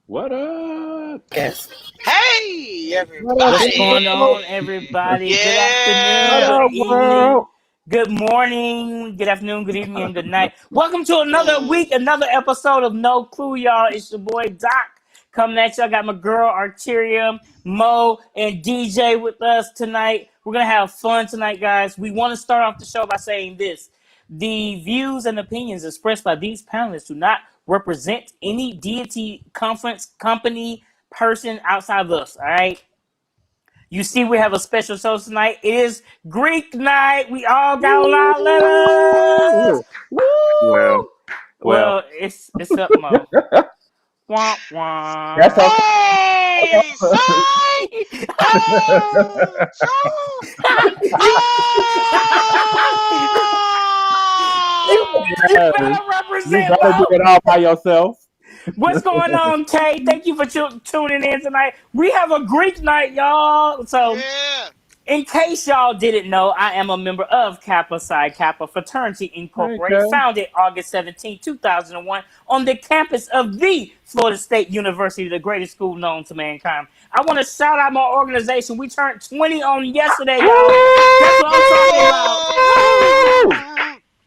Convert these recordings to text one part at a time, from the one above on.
What up? Yes. Hey, What up, What's everybody. going world? on, everybody? Good What afternoon, good Yeah. up, evening, world? good morning, good afternoon, good evening, and good night. Welcome to another Mm. week, another episode of No Clue, y'all. It's your boy Doc coming at you. I got my girl Arterium, Mo, and DJ with us tonight. We're going to have fun tonight, guys. We want to start off the show by saying this. The views and opinions expressed by these panelists do not represent any deity, conference, company, person outside of us, all right? You see, we have a special show tonight. It is Greek night. We all got on our letters. Woo! Well, Woo! well, Well, it's up, Mo. Wah, that's wah. okay. Hey, son. Oh, Joe. You Yes. better You represent, better do Mo. it all by yourself. What's going on, Kay? Thank you for tuning in tonight. We have a Greek night, y'all. So, Yeah. in case y'all didn't know, I am a member of Kappa Psi Kappa Fraternity Incorporated, Okay. founded August 17, 2001, on the campus of the Florida State University, the greatest school known to mankind. I want to shout out my organization. We turned 20 on yesterday, y'all. That's what I'm talking about. Woo! Woo.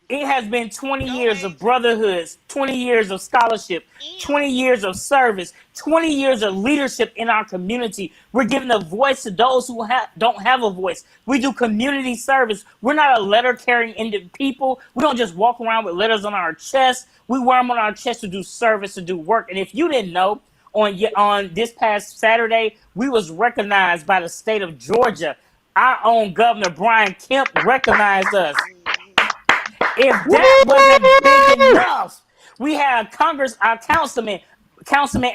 It has been 20 Go, years of Angel. brotherhoods, 20 years of scholarship, Yeah. 20 years of service, 20 years of leadership in our community. We're giving a voice to those who don't have a voice. We do community service. We're not a letter carrying people. We don't just walk around with letters on our chest. We wear them on our chest to do service, to do work. And if you didn't know, on this past Saturday, we was recognized by the state of Georgia. Our own Governor Brian Kemp recognized us. If that wasn't big Woo! enough, we have our Councilman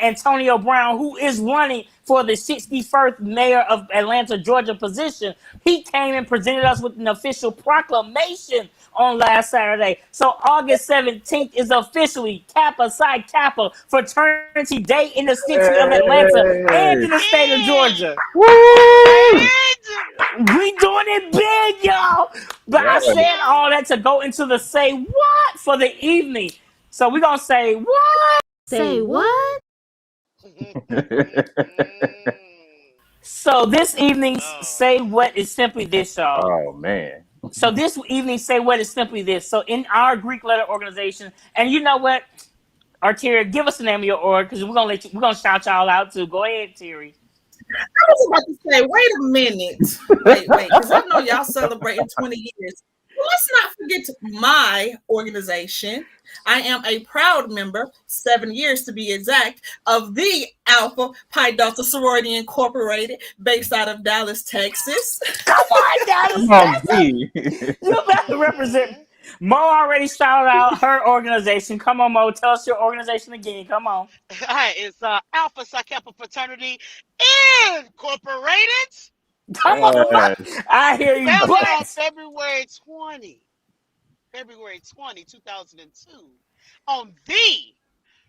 Antonio Brown, who is running for the 61st mayor of Atlanta, Georgia position. He came and presented us with an official proclamation on last Saturday. So August 17th is officially Kappa Psi Kappa Fraternity Day in the city of Atlanta and Hey! in the state of Yeah. Georgia. Woo! Angel. We doing it big, y'all. But I Yes. said Yeah. all that to go into the say what for the evening. So we're gonna say what? Say what? So this evening's Oh. say what is simply this, y'all. Oh man. So this evening say what is simply this. So in our Greek letter organization, and you know what, Arteria, give us the name of your org because we're gonna shout y'all out too. Go ahead, Terry. I was about to say, wait a minute. Wait, because I know y'all celebrating 20 years. Well, let's not forget my organization. I am a proud member, 7 years to be exact, of the Alpha Pi Delta Sorority Incorporated, based out of Dallas, Texas. Come on, Dallas, Come on, Texas. B. You better represent. Mo already shouted out her organization. Come on, Mo. Tell us your organization again. Come on. All right, it's Alpha Psi Kappa Fraternity Incorporated, Come on, Mo. Yes. I hear you, founded on but February 20, 2002, on the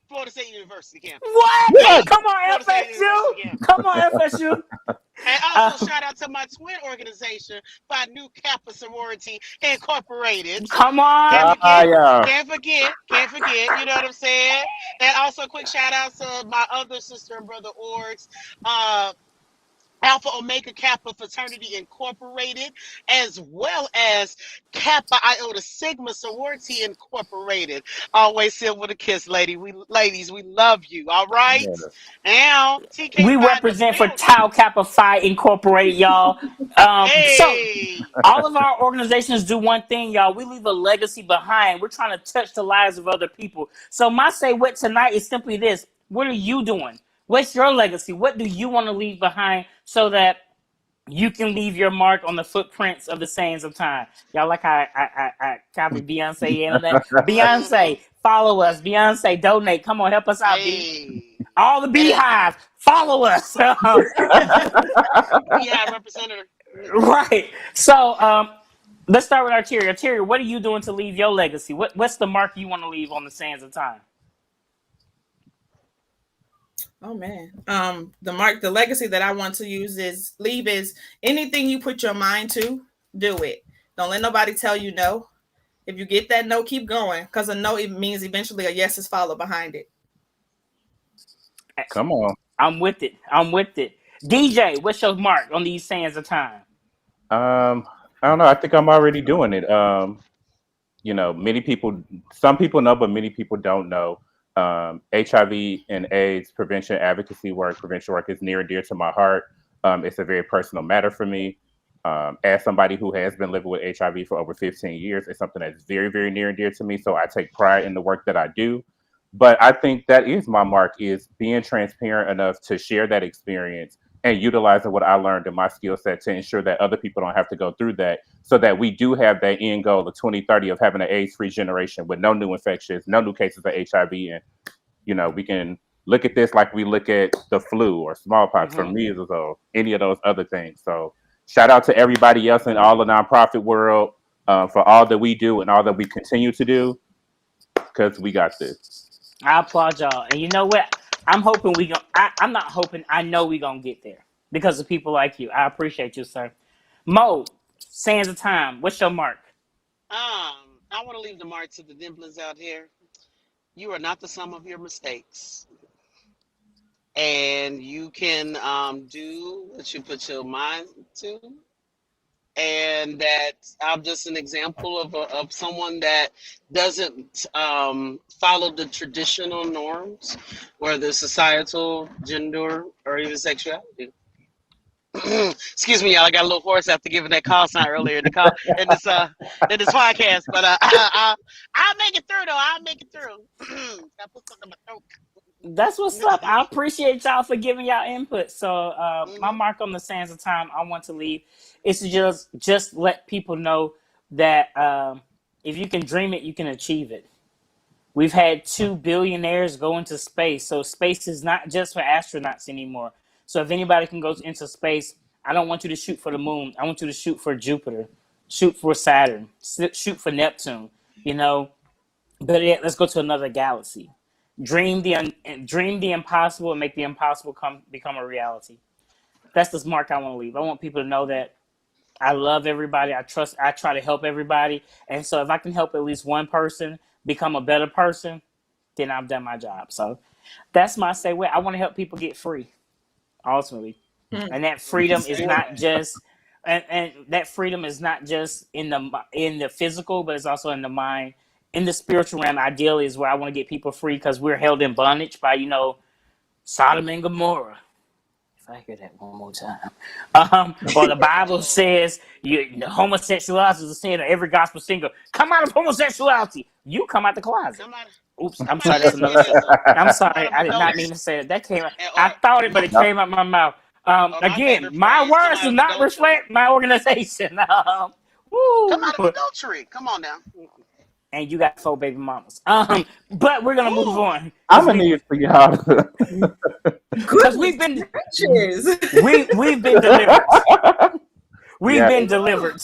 Florida State University campus. what? What? The Come on, Florida State FSU. University campus. Come on, FSU. And Uh, also shout out to my twin organization, Phi Nu Kappa Sorority Incorporated. come Can't on. forget, Fire. can't forget, you know what I'm saying? And also quick shout out to my other sister and brother orgs, uh, Alpha Omega Kappa Fraternity Incorporated, as well as Kappa Iota Sigma Sorority Incorporated. Always seal with a kiss, ladies, we love you. All right. Yes. Now, TK We find the represent for building. Tau Kappa Phi Incorporated, y'all. So Hey. all of our organizations do one thing, y'all. We leave a legacy behind. We're trying to touch the lives of other people. So my say what tonight is simply this. What are you doing? What's your legacy? What do you want to leave behind so that you can leave your mark on the footprints of the sands of time? Y'all like how I copied Beyonce in on that? Mm-hmm. Beyonce, follow us. Beyonce, donate. Come on, help us out, B. Hey. All the And beehive, follow us. Beehive representative. Right. So let's start with Arteria. Arteria, what are you doing to leave your legacy? What's the mark you want to leave on the sands of time? Oh man. The legacy that I want to leave is anything you put your mind to, do it. Don't let nobody tell you no. If you get that no, keep going. Because a no, it means eventually a yes is followed behind it. Come on. I'm with it. I'm with it. DJ, what's your mark on these sands of time? I don't know. I think I'm already doing it. Many people, some people know, but many people don't know. HIV and AIDS prevention advocacy work, prevention work is near and dear to my heart. It's a very personal matter for me. As somebody who has been living with HIV for over 15 years, it's something that's very, very near and dear to me. So I take pride in the work that I do. But I think that is my mark, is being transparent enough to share that experience and utilizing what I learned in my skill set to ensure that other people don't have to go through that, so that we do have that end goal of 2030 of having an AIDS-free generation with no new infections, no new cases of HIV. And, we can look at this like we look at the flu or smallpox or measles or any of those other things. So shout out to everybody else in all the nonprofit world for all that we do and all that we continue to do, because we got this. I applaud y'all. And you know what? I'm hoping I'm not hoping, I know we gonna get there because of people like you. I appreciate you, sir. Mo, sands of time, what's your mark? I want to leave the mark to the dimplers out here. You are not the sum of your mistakes. And you can do what you put your mind to. And that I'm just an example of someone that doesn't follow the traditional norms, whether societal, gender, or even sexuality. Excuse me, y'all. I got a little hoarse after giving that call sign earlier in this podcast. But I'll make it through though. I'll make it through. I put something in my throat. That's what's up. I appreciate y'all for giving y'all input. So my mark on the sands of time I want to leave is to just let people know that if you can dream it, you can achieve it. We've had 2 billionaires go into space. So space is not just for astronauts anymore. So if anybody can go into space, I don't want you to shoot for the moon. I want you to shoot for Jupiter, shoot for Saturn, shoot for Neptune, But let's go to another galaxy. Dream the impossible and make the impossible become a reality. That's the mark I want to leave. I want people to know that I love everybody. I try to help everybody. And so if I can help at least one person become a better person, then I've done my job. So that's my say. I want to help people get free, ultimately. And that freedom is not just and that freedom is not just in the physical, but it's also in the mind. In the spiritual realm, ideally, is where I want to get people free, because we're held in bondage by, Sodom and Gomorrah. If I hear that one more time. Or the Bible says homosexuality is a sin of every gospel singer. Come out of homosexuality. You come out the closet. Oops, I'm sorry. That's another. I'm sorry. I did not mean to say it. That came out. I thought it, but it came out my mouth. Again, my words do not reflect my organization. Woo. Come out of adultery. Come on now. And you got 4 baby mamas. But we're gonna move on. I'm gonna need for y'all. Because we've been delivered. We've been delivered.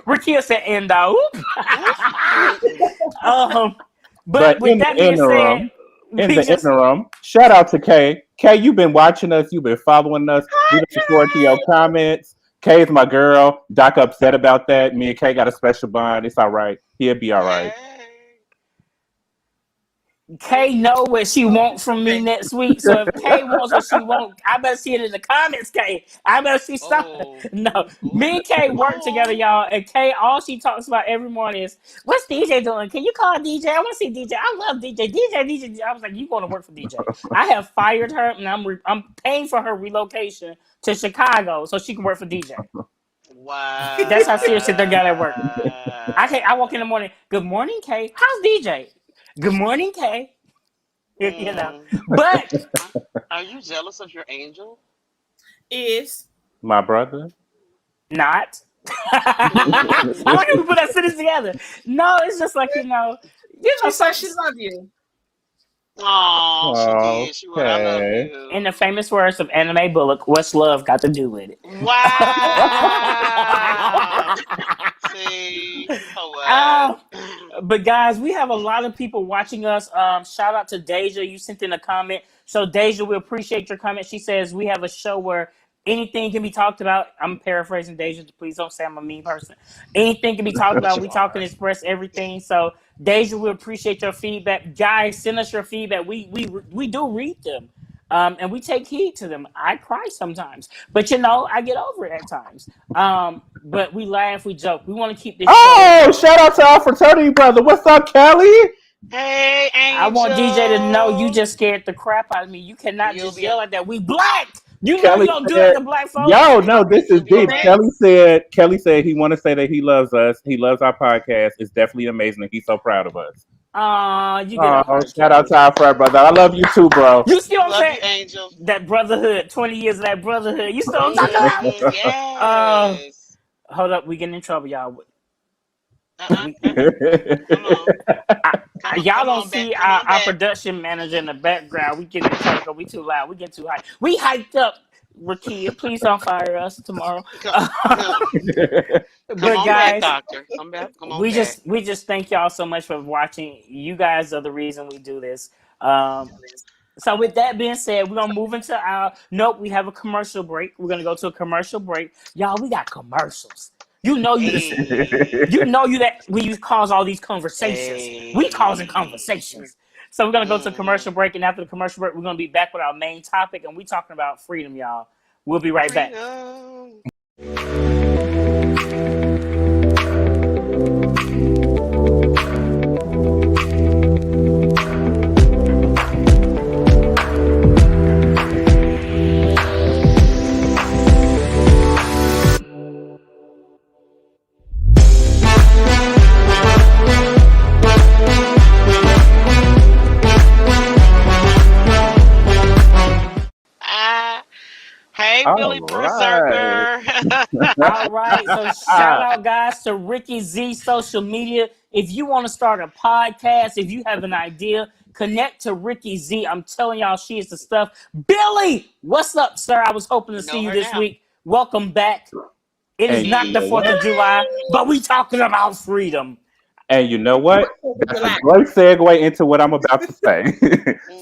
Rakia said, "And but with that being said, in the interim, shout out to Kay. Kay, you've been watching us. You've been following us. We look forward to your comments. Kay is my girl. Doc upset about that. Me and Kay got a special bond. It's all right. He'll be all right. Kay know what she wants from me next week. So if Kay wants what she wants, I better see it in the comments, Kay. I better see something. No. Me and Kay work together, y'all. And Kay, all she talks about every morning is, what's DJ doing? Can you call DJ? I want to see DJ. I love DJ. DJ. I was like, you going to work for DJ. I have fired her, and I'm paying for her relocation to Chicago so she can work for DJ. Wow. That's how serious they got at work. I walk in the morning. Good morning, Kay. How's DJ? Good morning, Kay. But are you jealous of your angel? Is my brother? Not. I like how we put that sentence together. No, it's just like she said she love you. Oh, she did. She would. I love you. In the famous words of Anime Bullock, what's love got to do with it? Wow. See? But guys, we have a lot of people watching us. Shout out to Deja. You sent in a comment. So Deja, we appreciate your comment. She says we have a show where anything can be talked about. I'm paraphrasing Deja. Please don't say I'm a mean person. Anything can be talked But about. you We talk and are. express everything. So Deja, we appreciate your feedback. Guys, send us your feedback. We do read them. And we take heed to them. I cry sometimes, but I get over it at times. But we laugh, we joke. We want to keep this show. Oh, shout out to our fraternity brother. What's up, Kelly? Hey, I want DJ to know you Angel. just scared the crap out of me. You cannot You'll just be yell like that. We black. You know you Kelly don't do that said, to black folks. "Yo, no, this is you'll be all deep." right. Kelly said he want to say that he loves us. He loves our podcast. It's definitely amazing. He's so proud of us. You get a Oh, heart, shout out Kelly. to our frat brother. I love you too, bro. You see what I'm Love you, saying? Angel. That brotherhood, 20 years of that brotherhood. You still what I'm talking about? Yes. Hold up, we getting in trouble, y'all. We, Come on. y'all Come don't on back. see Come on our back. production manager in the background. We getting in trouble because we too loud. We get too hyped. We hyped up, Rakia. Please don't fire us tomorrow. Come But on back, guys, doctor. Come back. Come on back. we just thank y'all so much for watching. You guys are the reason we do this. So with that being said, we're gonna move into our we have a commercial break. We're gonna go to a commercial break. Y'all, we got commercials. You know you the Hey. that when you cause all these conversations. We causing Hey. conversations. So we're gonna go to a Mm. commercial break, and after the commercial break, we're gonna be back with our main topic, and we talking about freedom, y'all. We'll be right back. Freedom. Ah, hey, All Billy right. Berserker. All right. So shout out guys to Ricky Z social media. If you want to start a podcast, if you have an idea, connect to Ricky Z. I'm telling y'all, she is the stuff. Billy, what's up, sir? I was hoping to You see know you her this now. week. Welcome back. It is And you not the know Hey. 4th what? of July, but we talking about freedom. And you know what? That's a Relax. great segue into what I'm about to say.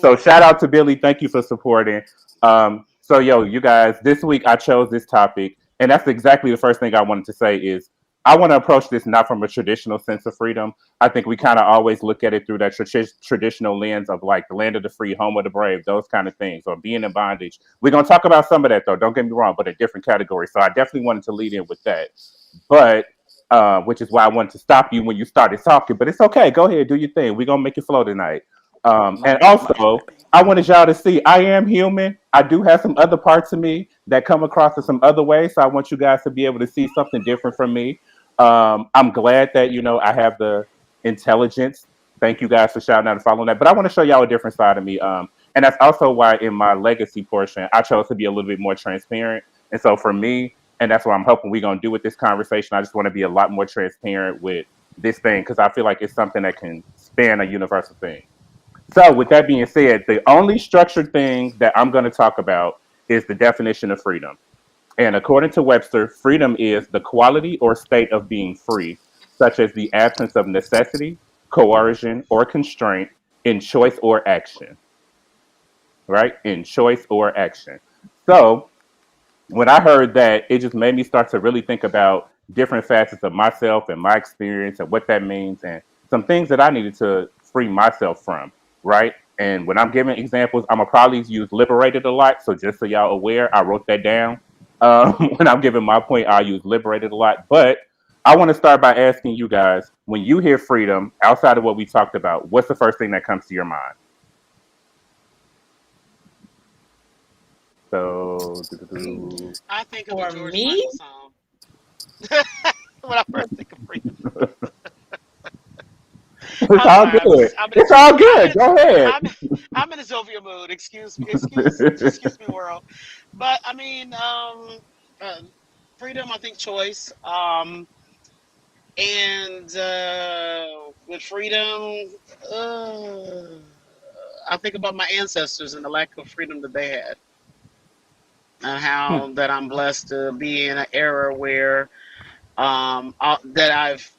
So Mm. shout out to Billy. Thank you for supporting. So you guys, this week I chose this topic, and that's exactly the first thing I wanted to say is I want to approach this not from a traditional sense of freedom. I think we kind of always look at it through that traditional lens of like the land of the free, home of the brave, those kind of things, or being in bondage. We're gonna talk about some of that though. Don't get me wrong, but a different category. So I definitely wanted to lead in with that. But which is why I wanted to stop you when you started talking. But it's okay. Go ahead, do your thing. We're gonna make it flow tonight. And also, I wanted y'all to see I am human. I do have some other parts of me that come across in some other ways. So I want you guys to be able to see something different from me. I'm glad that I have the intelligence. Thank you guys for shouting out and following that. But I want to show y'all a different side of me. And that's also why in my legacy portion, I chose to be a little bit more transparent. And so for me, and that's what I'm hoping we're gonna do with this conversation. I just want to be a lot more transparent with this thing because I feel like it's something that can span a universal thing. So, with that being said, the only structured thing that I'm going to talk about is the definition of freedom. And according to Webster, freedom is the quality or state of being free, such as the absence of necessity, coercion, or constraint in choice or action. Right? In choice or action. So, when I heard that, it just made me start to really think about different facets of myself and my experience and what that means and some things that I needed to free myself from, right? And when I'm giving examples, I'm gonna probably use liberated a lot. So just so y'all aware, I wrote that down. When I'm giving my point, I'll use liberated a lot. But I want to start by asking you guys, when you hear freedom, outside of what we talked about, what's the first thing that comes to your mind? So, I think of a For George me, Michael song. When I first think of freedom. it's I'm all sorry. good. I'm in It's all I'm good. in Go ahead. I'm I'm in a Sylvia mood. Excuse me. Excuse me, world. But I mean, uh, freedom. I think choice. And with freedom, uh, I think about my ancestors and the lack of freedom that they had, and Hmm. how that I'm blessed to be in an era where that I've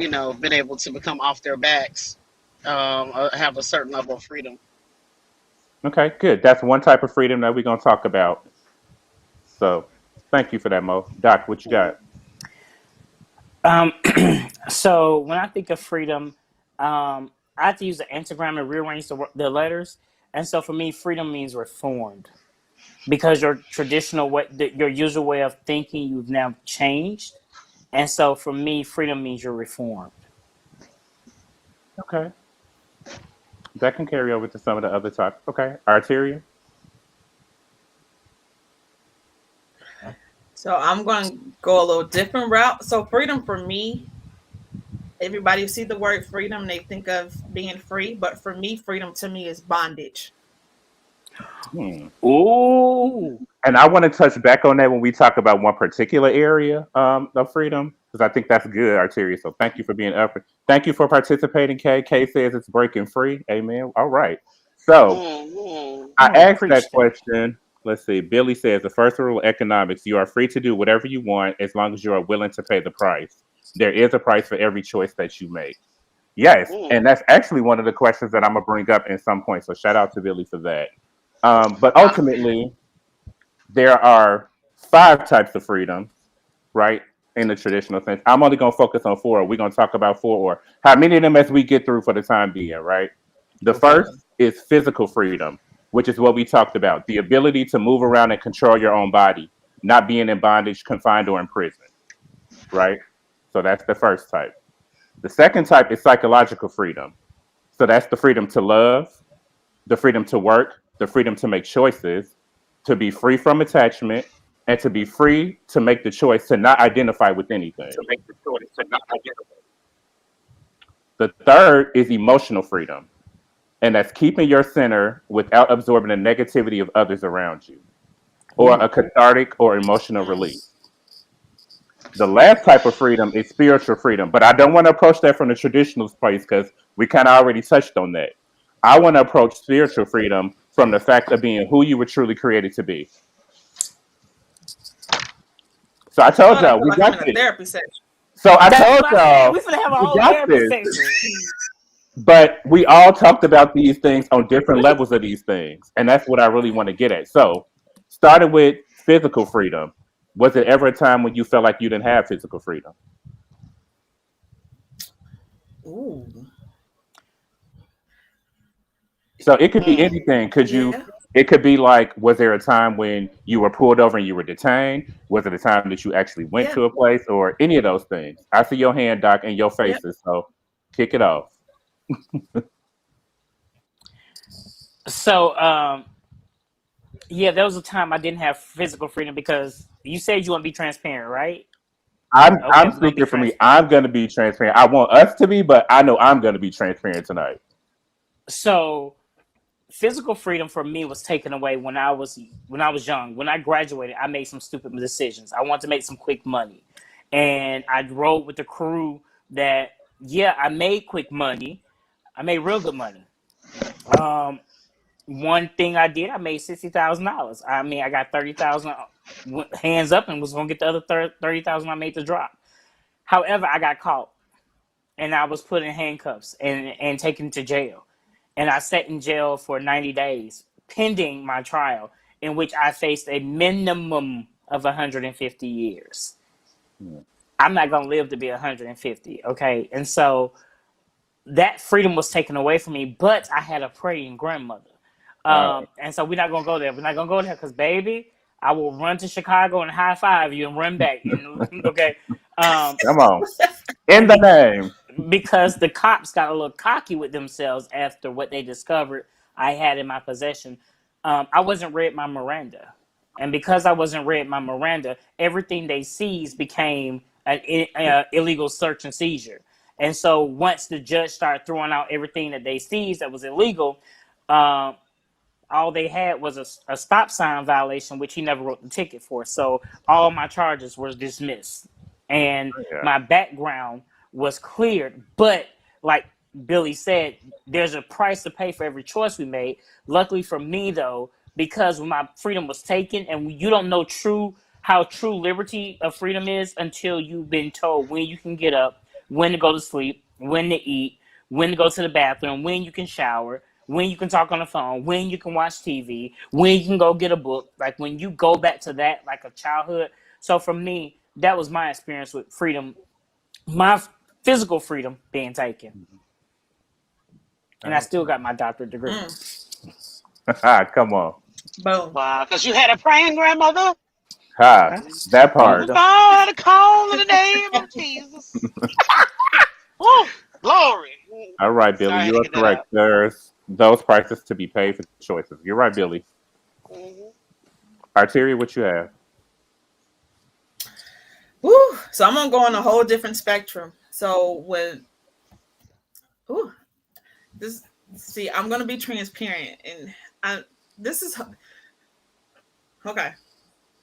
been able to become off their backs, have a certain level of freedom. Okay, good. That's one type of freedom that we're gonna talk about. So, thank you for that, Mo. Doc, what you got? Um, so when I think of freedom, I have to use the anagram and rearrange the letters. And so for me, freedom means reformed because your traditional way, your usual way of thinking, you've now changed. And so for me, freedom means you're reformed. Okay, that can carry over to some of the other types. Okay, arteria. So I'm going to go a little different route. So freedom for me, everybody see the word freedom, they think of being free, but for me, freedom to me is bondage. Hmm. Ooh. And I want to touch back on that when we talk about one particular area of freedom, because I think that's good, Arteria. So thank you for being up. Thank you for participating, Kay. Kay says it's breaking free. Amen. All right. So Mm-hmm. I Oh, asked that preach that. question. Let's see. Billy says the first rule of economics: you are free to do whatever you want as long as you are willing to pay the price. There is a price for every choice that you make. Yes, and that's actually one of the questions that I'm gonna bring up in some point. So shout out to Billy for that. But ultimately, there are five types of freedom, right? In the traditional sense. I'm only gonna focus on four. We're gonna talk about four or how many of them as we get through for the time being, right? The Okay. first is physical freedom, which is what we talked about. The ability to move around and control your own body, not being in bondage, confined, or imprisoned, right? So that's the first type. The second type is psychological freedom. So that's the freedom to love, the freedom to work, the freedom to make choices, to be free from attachment, and to be free to make the choice to not identify with anything. The third is emotional freedom, and that's keeping your center without absorbing the negativity of others around you, or Ooh. a cathartic or emotional Mm. release. The last type of freedom is spiritual freedom, but I don't want to approach that from the traditionalist place because we kind of already touched on that. I want to approach spiritual freedom from the fact of being who you were truly created to be. So I told Lord, I y'all feel we like I'm got in a this. therapy session. So I That's told what I said. y'all We finna have a we whole got therapy this. session. But we all talked about these things on different levels of these things. And that's what I really want to get at. So, started with physical freedom. Was it ever a time when you felt like you didn't have physical freedom? Ooh. So, it could be Mm. anything. Yeah. It could be like, was there a time when you were pulled over and you were detained? Was it a time that you actually went Yeah. to a place or any of those things? I see your hand, Doc, and your Yeah. faces. So, kick it off. So, yeah, there was a time I didn't have physical freedom because you said you want to be transparent, right? Okay, I'm we're gonna be speaking for me. transparent. I'm going to be transparent. I want us to be, but I know I'm going to be transparent tonight. So, physical freedom for me was taken away when I was young. When I graduated, I made some stupid decisions. I wanted to make some quick money, and I rode with the crew that yeah, I made quick money. I made real good money. Um, One thing I did, I made $60,000. I mean, I got 30,000 hands up and was gonna get the other 30,000 I made to drop. However, I got caught and I was put in handcuffs and taken to jail. And I sat in jail for 90 days pending my trial, in which I faced a minimum of 150 years. Hmm. I'm not gonna live to be 150, okay? And so that freedom was taken away from me, but I had a praying grandmother. Oh, And so we're not gonna go there. We're not gonna go there because, baby, I will run to Chicago and high five you and run back. And okay, um, come on. In and the name. because the cops got a little cocky with themselves after what they discovered I had in my possession. I wasn't read my Miranda, and because I wasn't read my Miranda, everything they seized became an illegal search and seizure. And so once the judge started throwing out everything that they seized that was illegal, um, all they had was a stop sign violation, which he never wrote the ticket for. So all my charges were dismissed, and Yeah. my background was cleared. But like Billy said, there's a price to pay for every choice we made. Luckily for me, though, because when my freedom was taken, and you don't know how true liberty of freedom is until you've been told when you can get up, when to go to sleep, when to eat, when to go to the bathroom, when you can shower, when you can talk on the phone, when you can watch TV, when you can go get a book. Like when you go back to that, like a childhood. So for me, that was my experience with freedom, my physical freedom being taken. And I still got my doctorate degree. Come on. Boom. Wow, because you had a praying grandmother. Ha, that Oh, part. God, call in the name of Jesus. Woo, glory. All right, Sorry, I Billy, had you to are get that correct. out. There's those prices to be paid for choices. You're right, Billy. Mhm. Arteria, what you have? Woo. So I'm gonna go on a whole different spectrum. So when ooh, this see, I'm gonna be transparent, and I this is okay.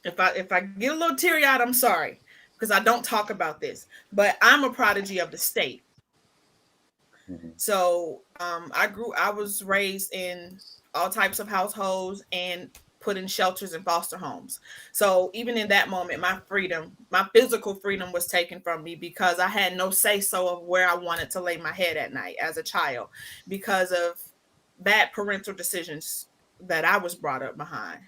If I get a little teary eyed, I'm sorry because I don't talk about this. But I'm a prodigy of the state. Mhm. So I was raised in all types of households and put in shelters and foster homes. So even in that moment, my freedom, my physical freedom was taken from me because I had no say so of where I wanted to lay my head at night as a child because of bad parental decisions that I was brought up behind.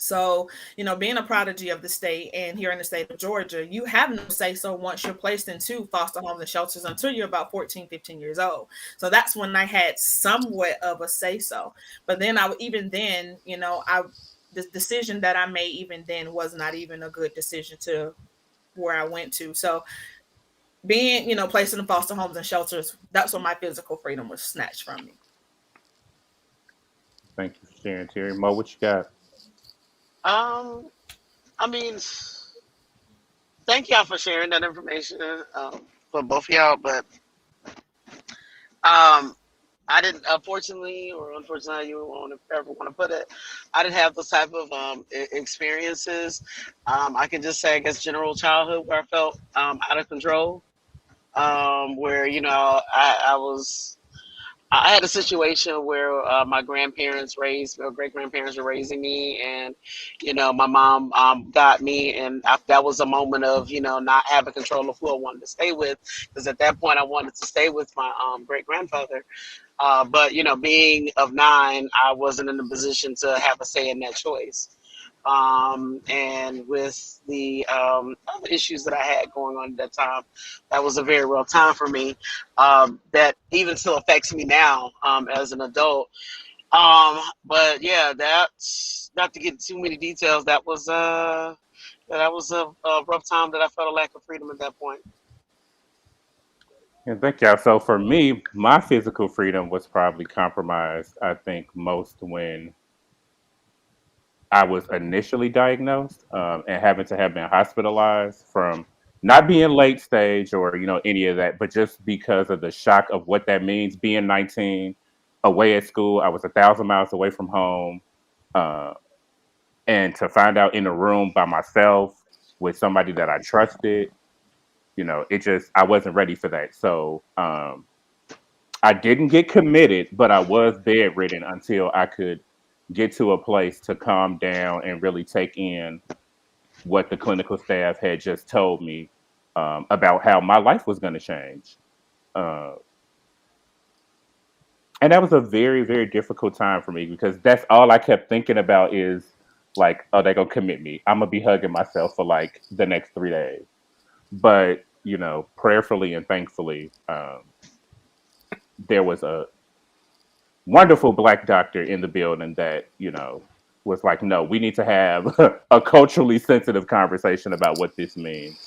So, being a prodigy of the state and here in the state of Georgia, you have no say so once you're placed into foster homes and shelters until you're about 14, 15 years old. So that's when I had somewhat of a say so. But then even then, the decision that I made even then was not even a good decision to where I went to. So being, placed in the foster homes and shelters, that's when my physical freedom was snatched from me. Thank you for sharing, Terry. Mo, what you got? Um, I mean, thank y'all for sharing that information for both of y'all, but um, I didn't, unfortunately, or unfortunately, you won't ever want to put it. I didn't have those type of experiences. I can just say, I guess, general childhood where I felt out of control. Where I was. I had a situation where my grandparents raised, or great grandparents were raising me, and my mom got me, and that was a moment of not having control of who I wanted to stay with, because at that point I wanted to stay with my great grandfather. But being of 9, I wasn't in a position to have a say in that choice. And with the other issues that I had going on at that time, that was a very real time for me. That even still affects me now as an adult. But yeah, that's not to get too many details. That was a rough time that I felt a lack of freedom at that point. And thank y'all. So for me, my physical freedom was probably compromised, I think, most when I was initially diagnosed and having to have been hospitalized from not being late stage or any of that, but just because of the shock of what that means. Being 19, away at school, I was 1,000 miles away from home, uh, and to find out in a room by myself with somebody that I trusted, it just I wasn't ready for that. So I didn't get committed, but I was bedridden until I could get to a place to calm down and really take in what the clinical staff had just told me about how my life was going to change. Uh, and that was a very, very difficult time for me because that's all I kept thinking about is like, oh, they're going to commit me. I'm going to be hugging myself for like the next 3 days. But, prayerfully and thankfully, there was a wonderful black doctor in the building that was like, no, we need to have a culturally sensitive conversation about what this means,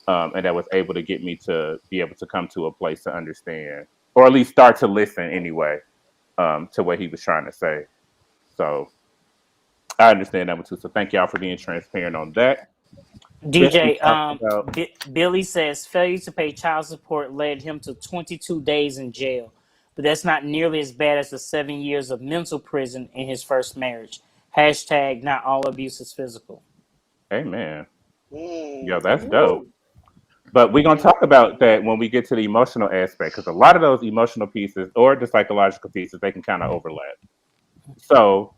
and that was able to get me to be able to come to a place to understand, or at least start to listen anyway, to what he was trying to say. So I understand that one too. So thank y'all for being transparent on that. Billy DJ, talked about. Billy says failure to pay child support led him to 22 days in jail, but that's not nearly as bad as the 7 years of mental prison in his first marriage. Hashtag not all abuse is physical. Amen. Yo, Mm, that's dope. Ooh. But we're gonna talk about mm, that when we get to the emotional aspect, because a lot of those emotional pieces or the psychological pieces they can kind of overlap. So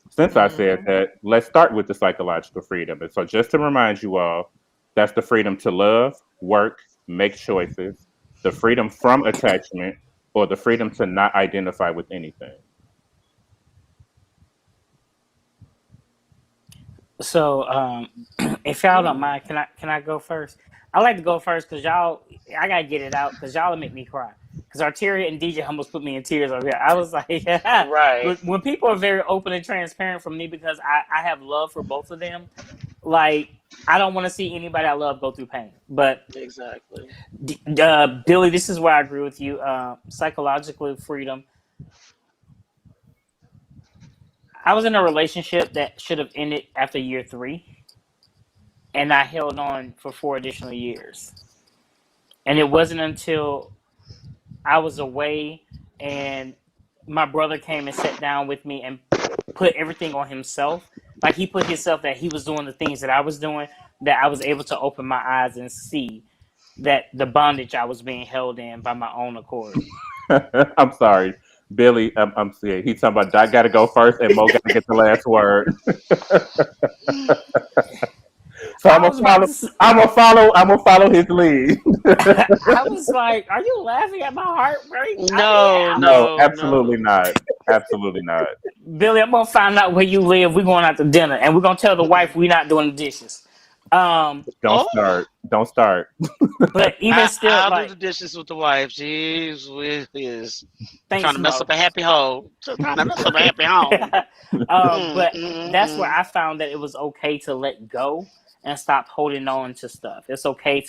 since I said Mm-hmm. that, let's start with the psychological freedom. And so just to remind you all, That's the freedom to love, work, make choices, the freedom from attachment, or the freedom to not identify with anything. So, if y'all don't mind, can I go first? I like to go first because y'all, I gotta get it out because y'all will make me cry. Because Arteria and DJ almost put me in tears over here. I was like, Right. but when people are very open and transparent from me, because I have love for both of them. Like, I don't want to see anybody I love go through pain. But Exactly. Billy, this is where I agree with you. Psychological freedom. I was in a relationship that should have ended after year 3, and I held on for 4 additional years. And it wasn't until I was away and my brother came and sat down with me and put everything on himself. Like he put himself that he was doing the things that I was doing, that I was able to open my eyes and see that the bondage I was being held in by my own accord. I'm sorry, Billy. I'm saying he's talking about I got to go first, and Mo got to get the last word. So I was about to. I'm gonna follow. I'm gonna follow his lead. I was like, "Are you laughing at my heartbreak?" No, No, no, absolutely no. not. Absolutely not. Billy, I'm gonna find out where you live. We're going out to dinner, and we're gonna tell the wife we're not doing the dishes. Don't Oh, start. Don't start. But even still, I'll do the like, dishes with the wife. Jeez whiz. Trying thanks, to mess Mo. up a happy home. Trying to mess up a happy home. But that's where Mm. I found that it was okay to let go and stop holding on to stuff. It's okay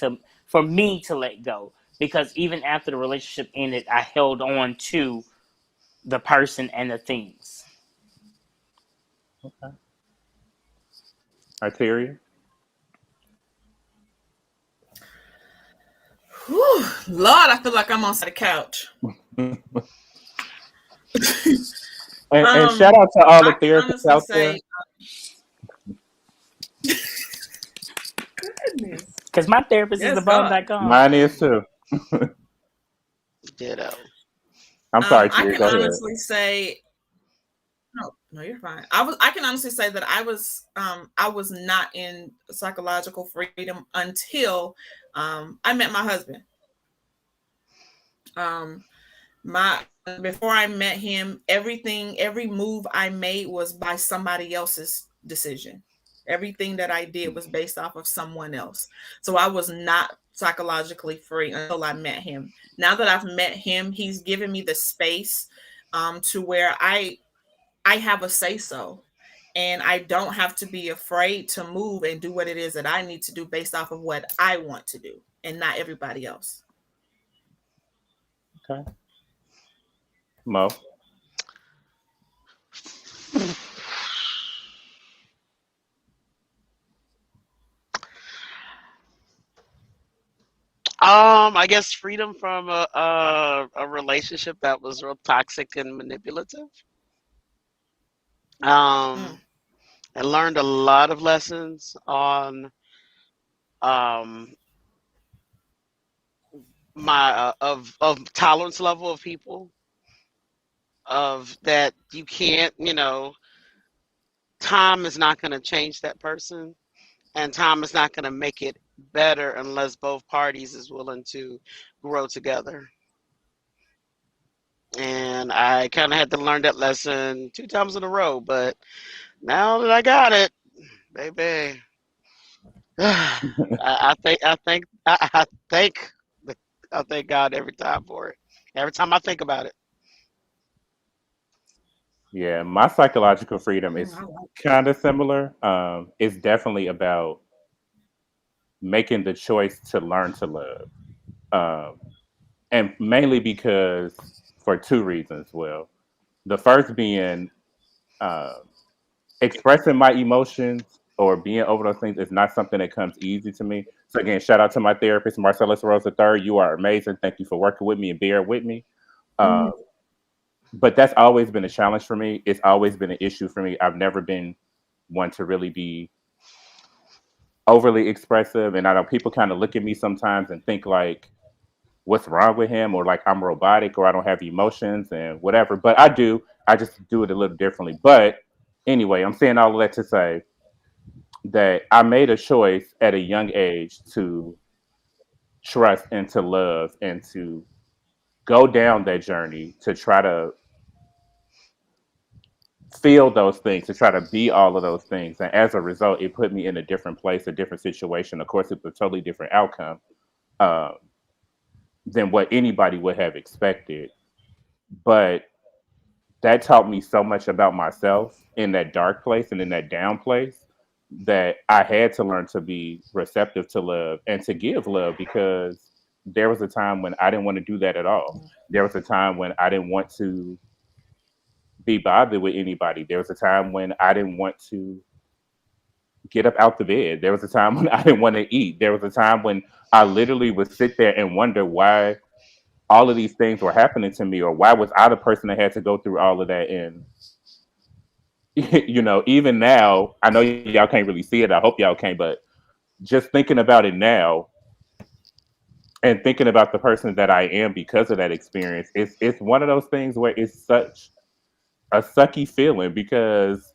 for me to let go because even after the relationship ended, I held on to the person and the things. Arteria. Whew, Lord, I feel like I'm on the couch. And shout out to all the I can therapists honestly out there. say, goodness, Because my therapist is the yes, God. bomb.com. Mine is too. Ditto. I'm sorry, I Terry. can Go ahead. honestly say, no, no, you're fine. I can honestly say that I was not in psychological freedom until I met my husband. Um, my Before I met him, every move I made was by somebody else's decision. Everything that I did was based off of someone else. So I was not psychologically free until I met him. Now that I've met him, he's given me the space to where I have a say so. And I don't have to be afraid to move and do what it is that I need to do based off of what I want to do and not everybody else. Okay. Mo. I guess freedom from a relationship that was real toxic and manipulative. Um, Mm. I learned a lot of lessons on um my of tolerance level of people, of that you can't, time is not going to change that person, and time is not going to make it better unless both parties is willing to grow together. And I kind of had to learn that lesson 2 times in a row, but now that I got it, baby, I thank I thank God every time for it. Every time I think about it. Yeah, my psychological freedom is I like kind of similar. It's definitely about making the choice to learn to love. Um, and mainly because for two reasons. Well, the first being uh, expressing my emotions or being over those things is not something that comes easy to me. So again, shout out to my therapist, Marcellus Rose III. You are amazing. Thank you for working with me and bearing with me. Uh, but that's always been a challenge for me. It's always been an issue for me. I've never been one to really be overly expressive, and I know people kind of look at me sometimes and think like, "What's wrong with him?" or like I'm robotic or I don't have emotions and whatever. But I do. I just do it a little differently. But anyway, I'm saying all of that to say that I made a choice at a young age to trust and to love and to go down that journey to try to feel those things, to try to be all of those things. And as a result, it put me in a different place, a different situation. Of course, it was a totally different outcome uh, than what anybody would have expected. But that taught me so much about myself in that dark place and in that down place that I had to learn to be receptive to love and to give love because there was a time when I didn't want to do that at all. There was a time when I didn't want to be bothered with anybody. There was a time when I didn't want to get up out the bed. There was a time when I didn't want to eat. There was a time when I literally would sit there and wonder why all of these things were happening to me or why was I the person that had to go through all of that. And even now, I know y'all can't really see it. I hope y'all can, but just thinking about it now and thinking about the person that I am because of that experience, it's one of those things where it's such a sucky feeling because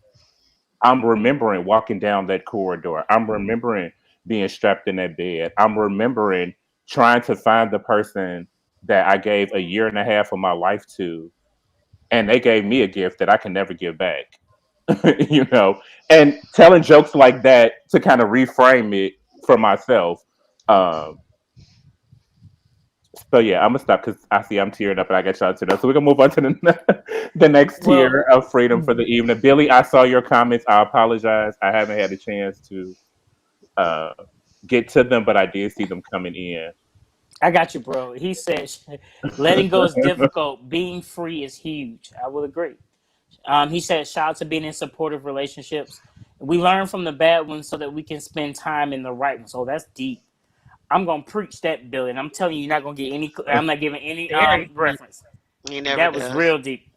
I'm remembering walking down that corridor. I'm remembering being strapped in that bed. I'm remembering trying to find the person that I gave a year and a half of my life to, and they gave me a gift that I can never give back. And telling jokes like that to kind of reframe it for myself. Um, so yeah, I'm gonna stop because I see I'm tearing up and I got y'all to know. So we're gonna move on to the next Well, tier of freedom for the evening. Billy, I saw your comments. I apologize. I haven't had a chance to uh, get to them, but I did see them coming in. I got you, bro. He said, letting go is difficult. Being free is huge. I will agree. He said, shout out to being in supportive relationships. We learn from the bad ones so that we can spend time in the right ones. Oh, that's deep. I'm gonna preach that, Billy, and I'm telling you, you're not gonna get any. I'm not giving any Very deep. reference. He never That was does. real deep.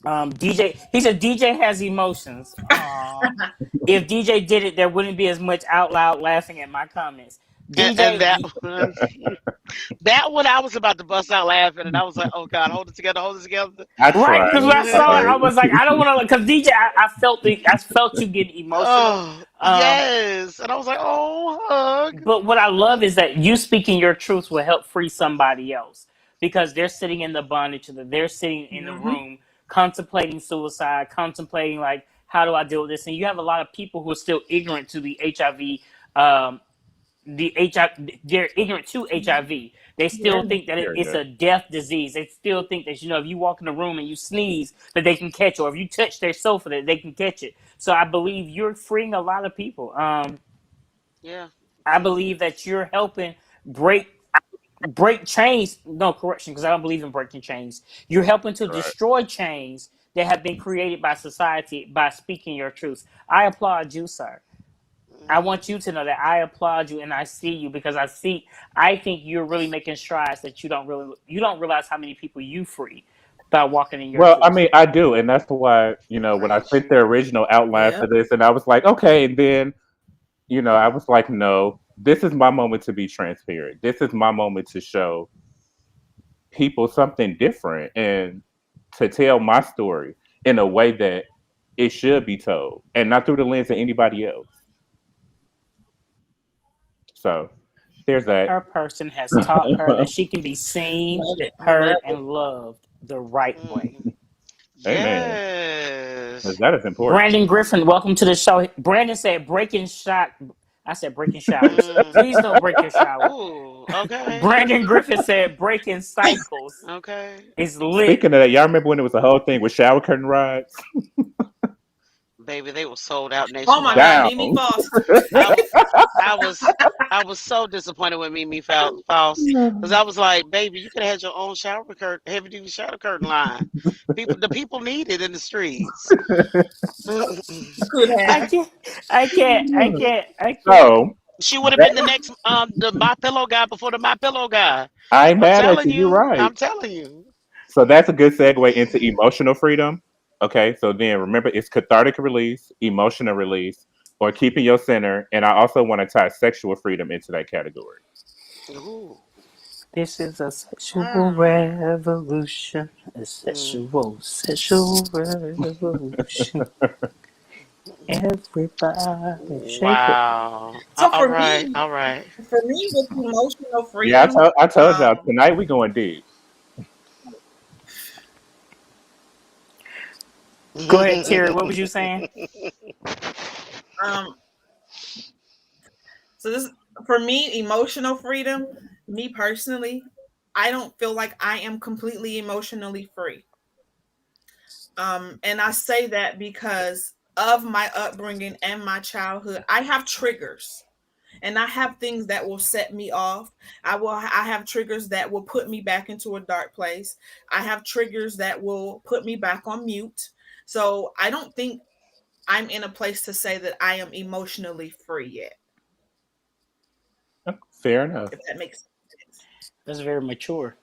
DJ, he said DJ has emotions. Aww. If DJ did it, there wouldn't be as much out loud laughing at my comments. And that DJ, one, that one, I was about to bust out laughing, and I was like, "Oh God, hold it together." I right? tried. Because when I I'm saw it, sorry. I was like, I don't want to. Because DJ, I felt you getting emotional. Oh Um, yes, and I was like, "Oh, hug." but what I love is that you speaking your truth will help free somebody else because they're sitting in the bondage, they're sitting in the Mm-hmm. room contemplating suicide, contemplating like, how do I deal with this? And you have a lot of people who are still ignorant to the HIV. The HIV, they're ignorant to HIV. They still Yeah. think that Very it's good. a death disease. They still think that if you walk in the room and you sneeze, that they can catch, or if you touch their sofa, that they can catch it. So I believe you're freeing a lot of people. Yeah. I believe that you're helping break chains. No correction, because I don't believe in breaking chains. You're helping to Right. destroy chains that have been created by society by speaking your truth. I applaud you, sir. I Hmm. want you to know that I applaud you and I see you because I think you're really making strides that you don't realize how many people you free by walking in your Well, I truth. mean, I do, and that's why when I Preach. sent the original outline for Yep. this, and I was like, okay, and then I was like, no, this is my moment to be transparent. This is my moment to show people something different and to tell my story in a way that it should be told and not through the lens of anybody else. So there's that. Her person has taught her that she can be seen, Love it. I love heard, it. and loved the right way. Hmm. Amen. 'Cause Yes. that is important. Brandon Griffin, welcome to the show. Brandon said breaking shot. I said breaking showers. Mm. Please don't break your shower. Ooh. Okay. Brandon Griffin said breaking cycles Okay. is lit. Speaking of that, y'all remember when it was a whole thing with shower curtain rides? Baby, they were sold out Oh my God, nationwide. Mimi Down. Foster. I I was I was so disappointed with Mimi Faust because I was like, baby, you could have had your own shower curtain, heavy duty shower curtain line. The people need it in the streets. Could I have. can't. I can't. I can't. I can't. So She would have been the that, next the My Pillow guy before the My Pillow guy. I ain't I'm mad at telling you. You're you. right. I'm telling you. So that's a good segue into emotional freedom. Okay, so then remember it's cathartic release, emotional release, or keeping your center. And I also want to tie sexual freedom into that category. Ooh. This is a sexual Mm. revolution. A Mm. sexual revolution. Everybody shake it. Wow. So All right. All for me with emotional Yeah, freedom, I told y'all um, tonight we going deep. Go ahead, Terry. right. What was you saying? um, so this for me, emotional freedom, me personally, I don't feel like I am completely emotionally free. And I say that because of my upbringing and my childhood. I have triggers and I have things that will set me off. I have triggers that will put me back into a dark place. I have triggers that will put me back on mute. So I don't think I'm in a place to say that I am emotionally free yet, Fair enough, if that makes sense. That's very mature.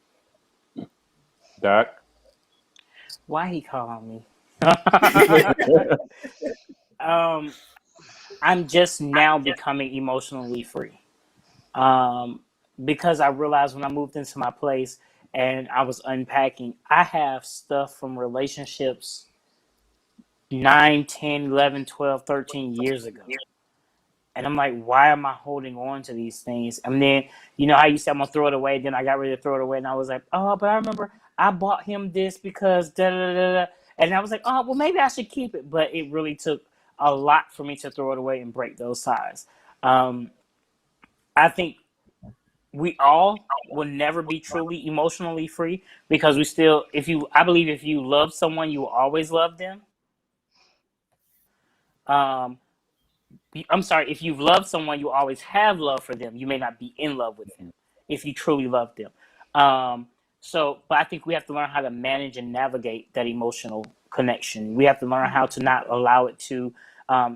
Doc. Why he calling me? um, I'm just now becoming emotionally free. Um, because I realized when I moved into my place and I was unpacking, I have stuff from relationships 9, 10, 11, 12, 13 years ago. And I'm like, why am I holding on to these things? And then, you know how you said I'm gonna throw it away, then I got ready to throw it away, and I was like, oh, but I remember I bought him this because da da da da. And I was like, oh, well, maybe I should keep it. But it really took a lot for me to throw it away and break those ties. Um, I think we all will never be truly emotionally free because we still, I believe if you love someone, you will always love them. Um, I'm sorry, if you've loved someone, you always have love for them. You may not be in love with them if you truly love them. Um, but I think we have to learn how to manage and navigate that emotional connection. We have to learn how to not allow it to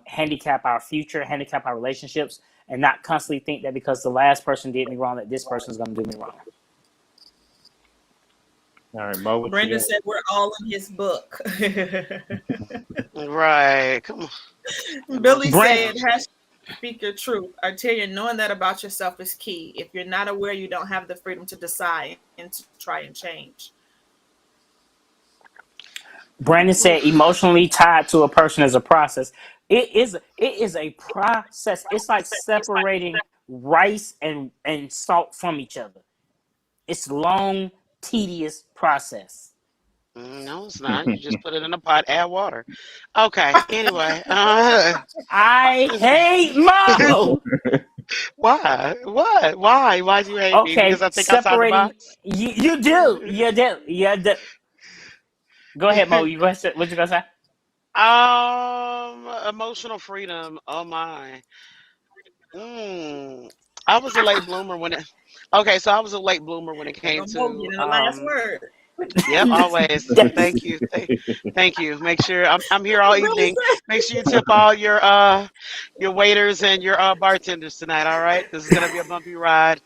handicap our future, handicap our relationships, and not constantly think that because the last person did me wrong, that this person is going to do me wrong. All right, Mo, what you Brandon got? said we're all in his book. Come on. Billy Emotional. said, speak your truth. Arteria, knowing that about yourself is key. If you're not aware, you don't have the freedom to decide and to try and change. Brandon said Oof. emotionally tied to a person is a process. It is a process. It's like separating rice and salt from each other. It's long, tedious process. No, it's not. You just put it in a pot, add water. Okay. Anyway. I hate Mo. Why? What? Why? Why'd you hate me? Because Okay, I think outside the separating. box? You do. You do. You do. Go ahead, Mo. You what you gonna say? Emotional freedom. Oh my. Mm. I was a late bloomer when it. Okay, so I was a late bloomer when it There came go Mo to. getting the last word. Yep, always. Thank you. Thank you. Make sure I'm here all Billy evening. said, Make sure you tip all your waiters and your bartenders tonight. All right, this is gonna be a bumpy ride.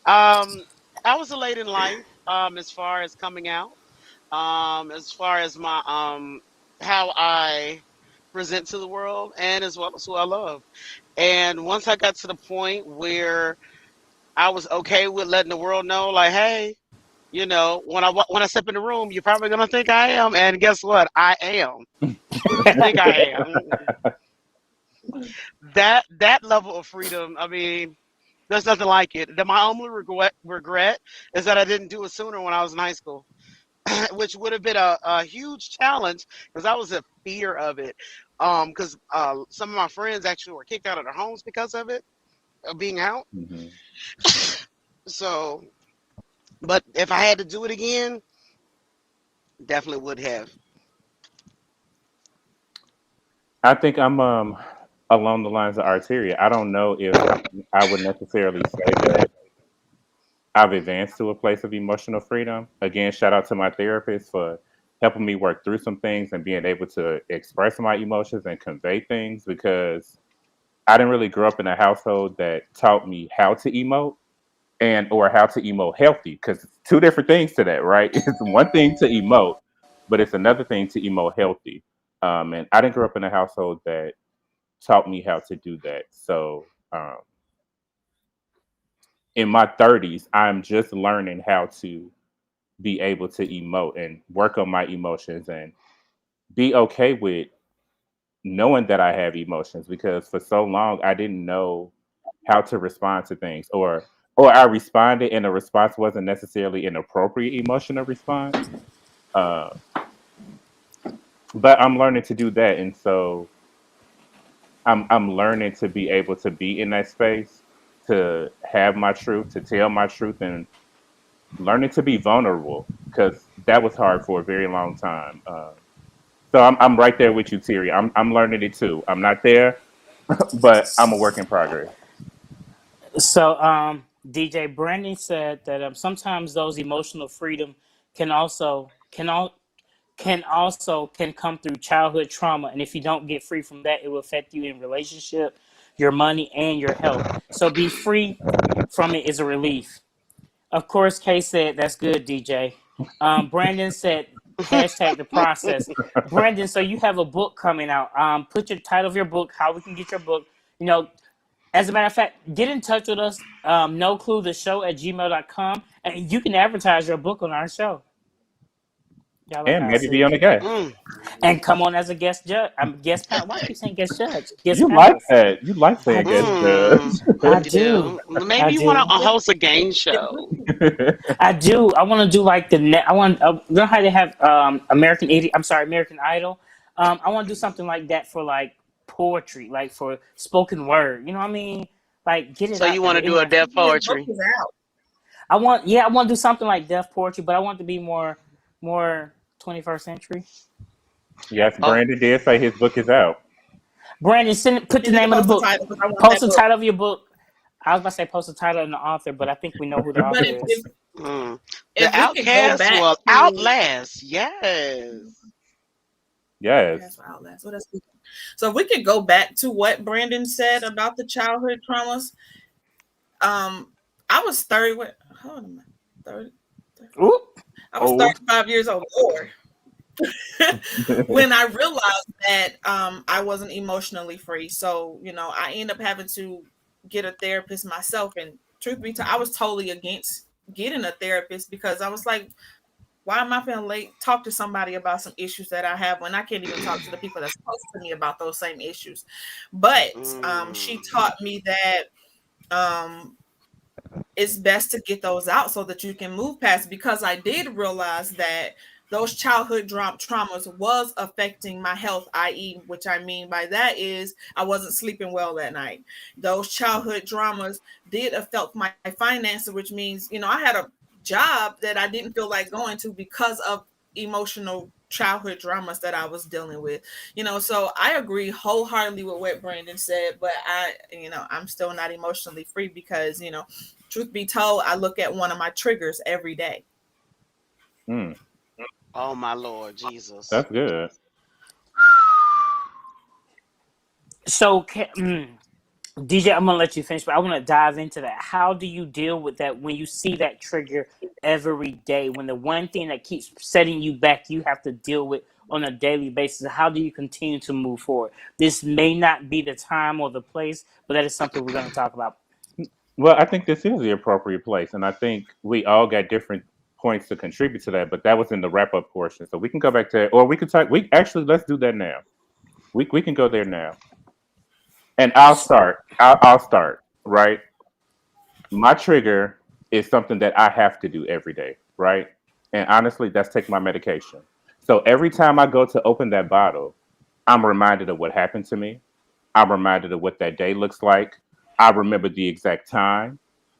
Um, I was late in life. As far as coming out. As far as my how I present to the world, and as well as who I love. And once I got to the point where I was okay with letting the world know, like, hey, when I step in the room, you're probably gonna think I am, and guess what? I am. You think I am. That level of freedom, I mean, there's nothing like it. My only regret is that I didn't do it sooner when I was in high school, which would have been a huge challenge because I was in fear of it. Because some of my friends actually were kicked out of their homes because of it, of being out. Mhm. So, but if I had to do it again, definitely would have. I think I'm along the lines of Arteria. I don't know if I would necessarily say that I've advanced to a place of emotional freedom. Again, shout out to my therapist for helping me work through some things and being able to express my emotions and convey things because I didn't really grow up in a household that taught me how to emote and or how to emote healthy because it's two different things to that, right? It's one thing to emote, but it's another thing to emote healthy. And I didn't grow up in a household that taught me how to do that. So in my 30s, I'm just learning how to be able to emote and work on my emotions and be okay with knowing that I have emotions, because for so long I didn't know how to respond to things, or I responded and the response wasn't necessarily an appropriate emotional response. Uh, but I'm learning to do that, and so I'm learning to be able to be in that space, to have my truth, to tell my truth, and learning to be vulnerable, because that was hard for a very long time. So I'm right there with you, Terry. I'm learning it too. I'm not there, but I'm a work in progress. So, DJ Brandon said that sometimes those emotional freedom can also can come through childhood trauma, and if you don't get free from that, it will affect you in relationship, your money, and your health. So, be free from it is a relief. Of course, Kay said that's good, DJ. Brandon said hashtag the process. Brandon, so you have a book coming out. Put your title of your book, how we can get your book. You know, as a matter of fact, get in touch with us. No clue the show at gmail.com, and you can advertise your book on our show. Y'all like And how I maybe said be on the that? guest. Mm, And come on as a guest judge. I'm guest panel. Why do I keep saying guest judge? Guest You like panelist. that? You like I saying guest do. mm, I you do. do. I Maybe you want do. to host a game show. judge. I do. I want to do like the net. I want. You know how they have American Idiot. I'm sorry, American Idol. I want to do something like that for like poetry, like for spoken word. You know what I mean? Like get it So you out there. want to But do a anyway, deaf His book poetry? is out. I want. Yeah, I want to do something like deaf poetry, but I want it to be more 21st century. Yes, Oh, Brandon did say his book is out. Brandon, put You the need to name of the post the book. title because I want Post that the book. title of your book. I was about to say post the title and the author, but I think we know who the But author is. mm. The if we could go Outcast back will to outlast. Yes. Yes. Outcast for Outlast. What else? So if we could go back to what Brandon said about the childhood traumas. I was 30. What? How old am I? 30. Oop. I was Old. 35 years old. Lord. When I realized that I wasn't emotionally free. So, I ended up having to get a therapist myself. And truth be told, I was totally against getting a therapist because I was like, why am I feeling late? Talk to somebody about some issues that I have when I can't even talk to the people that's close to me about those same issues. But she Mm. taught me that um, it's best to get those out so that you can move past, because I did realize that those childhood traumas was affecting my health, i.e., which I mean by that is I wasn't sleeping well that night. Those childhood dramas did affect my finances, which means, I had a job that I didn't feel like going to because of emotional childhood dramas that I was dealing with. So I agree wholeheartedly with what Brandon said, but I'm still not emotionally free because, truth be told, I look at one of my triggers every day. Mm, Oh my Lord Jesus. that's good. So, DJ, I'm gonna let you finish, but I want to dive into that. How do you deal with that when you see that trigger every day? When the one thing that keeps setting you back, you have to deal with on a daily basis. How do you continue to move forward? This may not be the time or the place, but that is something we're going to talk about. Well, I think this is the appropriate place, and I think we all got different points to contribute to that. But that was in the wrap up portion, so we can go back to it, or we can talk. We actually let's do that now. We can go there now, and I'll start. I'll start. Right, my trigger is something that I have to do every day. Right, and honestly, that's take my medication. So every time I go to open that bottle, I'm reminded of what happened to me. I'm reminded of what that day looks like. I remember the exact time.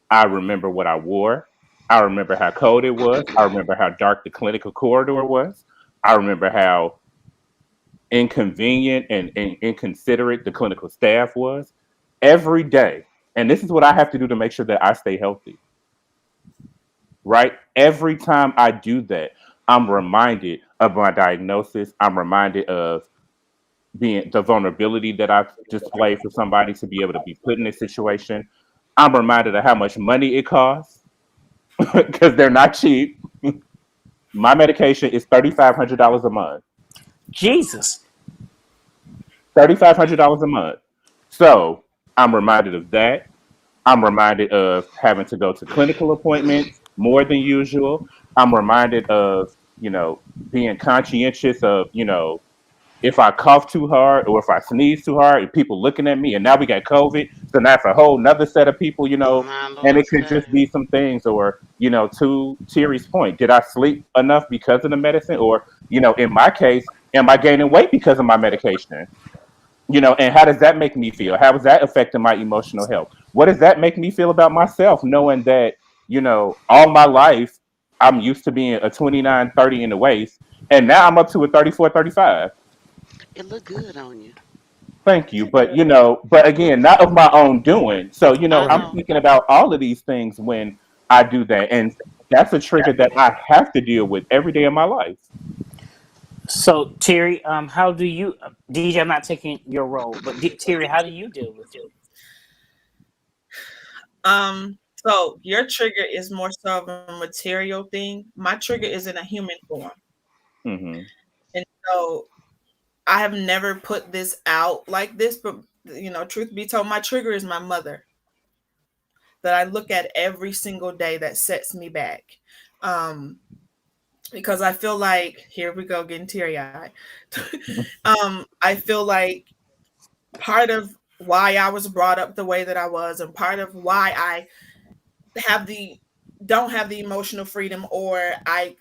I remember what I wore. I remember how cold it was. I remember how dark the clinical corridor was. I remember how inconvenient and inconsiderate the clinical staff was every day. And this is what I have to do to make sure that I stay healthy, right? Every time I do that, I'm reminded of my diagnosis. I'm reminded of being the vulnerability that I've displayed for somebody to be able to be put in this situation. I'm reminded of how much money it costs because they're not cheap. My medication is $3,500 a month. Jesus. $3,500 a month. So I'm reminded of that. I'm reminded of having to go to clinical appointments more than usual. I'm reminded of, being conscientious of, if I cough too hard or if I sneeze too hard, and people looking at me, and now we got COVID, so now it's a whole nother set of people, My and Lord it could just today. be some things, or to Terry's point, did I sleep enough because of the medicine, or in my case, am I gaining weight because of my medication? And how does that make me feel? How is that affecting my emotional health? What does that make me feel about myself, knowing that, all my life I'm used to being a 29, 30 in the waist, and now I'm up to a 34, 35. It looked good on you. Thank you. But, but again, not of my own doing. So, I I'm know. thinking about all of these things when I do that. And that's a trigger that I have to deal with every day of my life. So Terry, how do you, DJ? I'm not taking your role, but Terry, how do you deal with it? So your trigger is more so of a material thing. My trigger is in a human form. Hmm. And so I have never put this out like this, but truth be told, my trigger is my mother that I look at every single day that sets me back. Um, because I feel like, here we go, getting teary eyed. I feel like part of why I was brought up the way that I was, and part of why I have the don't have the emotional freedom, or I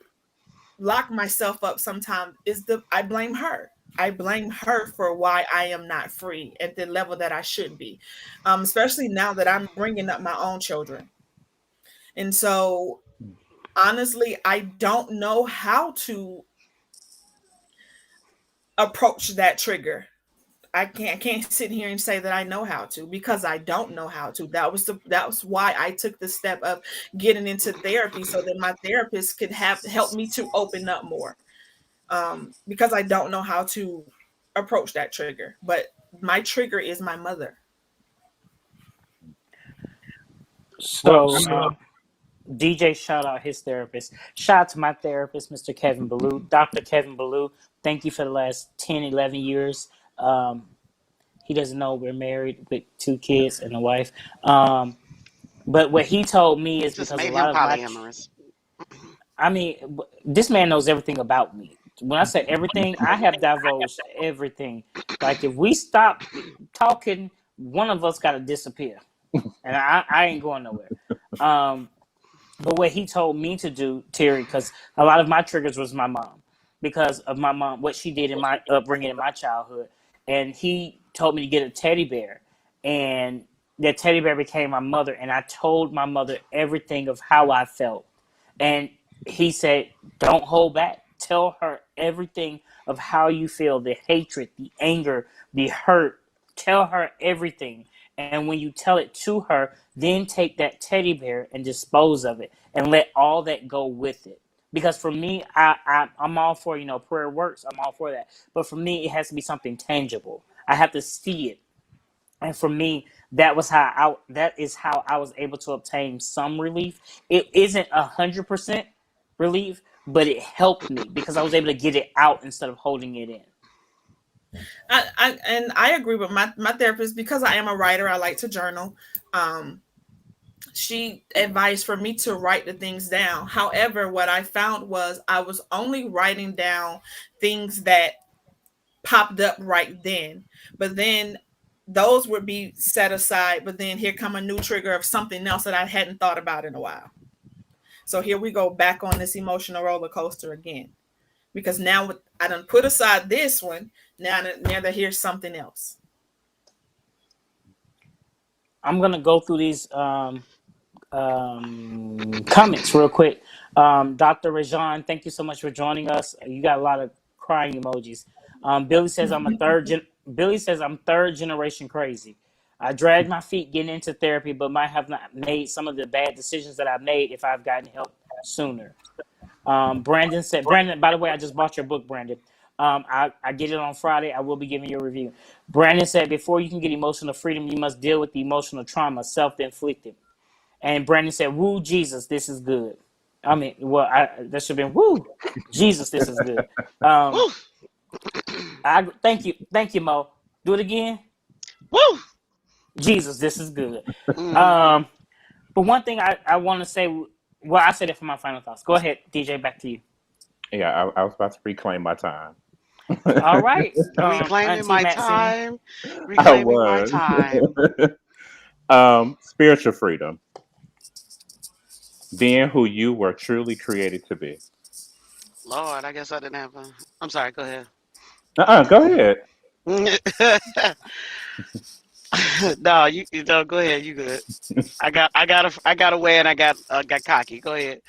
lock myself up sometimes, is I blame her. I blame her for why I am not free at the level that I should be, especially now that I'm bringing up my own children. And so, honestly, I don't know how to approach that trigger. I can't sit here and say that I know how to, because I don't know how to. That was why I took the step of getting into therapy, so that my therapist could help me to open up more. Because I don't know how to approach that trigger. But my trigger is my mother. Well, So DJ shout out his therapist. Shout out to my therapist, Mr. Kevin Ballou. Dr. Kevin Ballou, thank you for the last 10, 11 years. He doesn't know we're married with 2 kids and a wife. But what he told me is Just because a made lot him of my, polyamorous. I mean, this man knows everything about me. When I say everything, I have divulged everything. Like if we stop talking, one of us got to disappear, and I ain't going nowhere. Um, But what he told me to do, Terry, because a lot of my triggers was my mom, because of my mom, what she did in my upbringing in my childhood. And he told me to get a teddy bear. And that teddy bear became my mother. And I told my mother everything of how I felt. And he said, don't hold back. Tell her everything of how you feel, the hatred, the anger, the hurt. Tell her everything. And when you tell it to her, then take that teddy bear and dispose of it and let all that go with it. Because for me, I'm all for, prayer works. I'm all for that. But for me, it has to be something tangible. I have to see it. And for me, that is how I was able to obtain some relief. It isn't 100% relief, but it helped me because I was able to get it out instead of holding it in. I agree with my therapist, because I am a writer. I like to journal. Um, she advised for me to write the things down. However, what I found was I was only writing down things that popped up right then. But then those would be set aside. But then here come a new trigger of something else that I hadn't thought about in a while. So here we go back on this emotional roller coaster again. Because now I done put aside this one. Now that here's something else. I'm gonna go through these comments real quick. Dr. Rajan, thank you so much for joining us. You got a lot of crying emojis. Billy says Billy says I'm third generation crazy. I dragged my feet getting into therapy, but might have not made some of the bad decisions that I've made if I've gotten help sooner. Brandon said, Brandon, by the way, I just bought your book, Brandon. I get it on Friday. I will be giving you a review. Brandon said, before you can get emotional freedom, you must deal with the emotional trauma, self-inflicted. And Brandon said, woo, Jesus, this is good. I mean, well, that should have been, woo, Jesus, this is good. Woo! Thank you, Mo. Do it again. Woo! Jesus, this is good. Mm-hmm. But one thing I want to say, well, I said it for my final thoughts. Go ahead, DJ, back to you. Yeah, I was about to reclaim my time. All right, Reclaiming Auntie my Maxine. time. I Reclaiming my was. time. Spiritual freedom. Being who you were truly created to be. Lord, I guess I didn't have a. I'm sorry. Go ahead. Go ahead. No, you know, go ahead. You good. I got away and got cocky. Go ahead.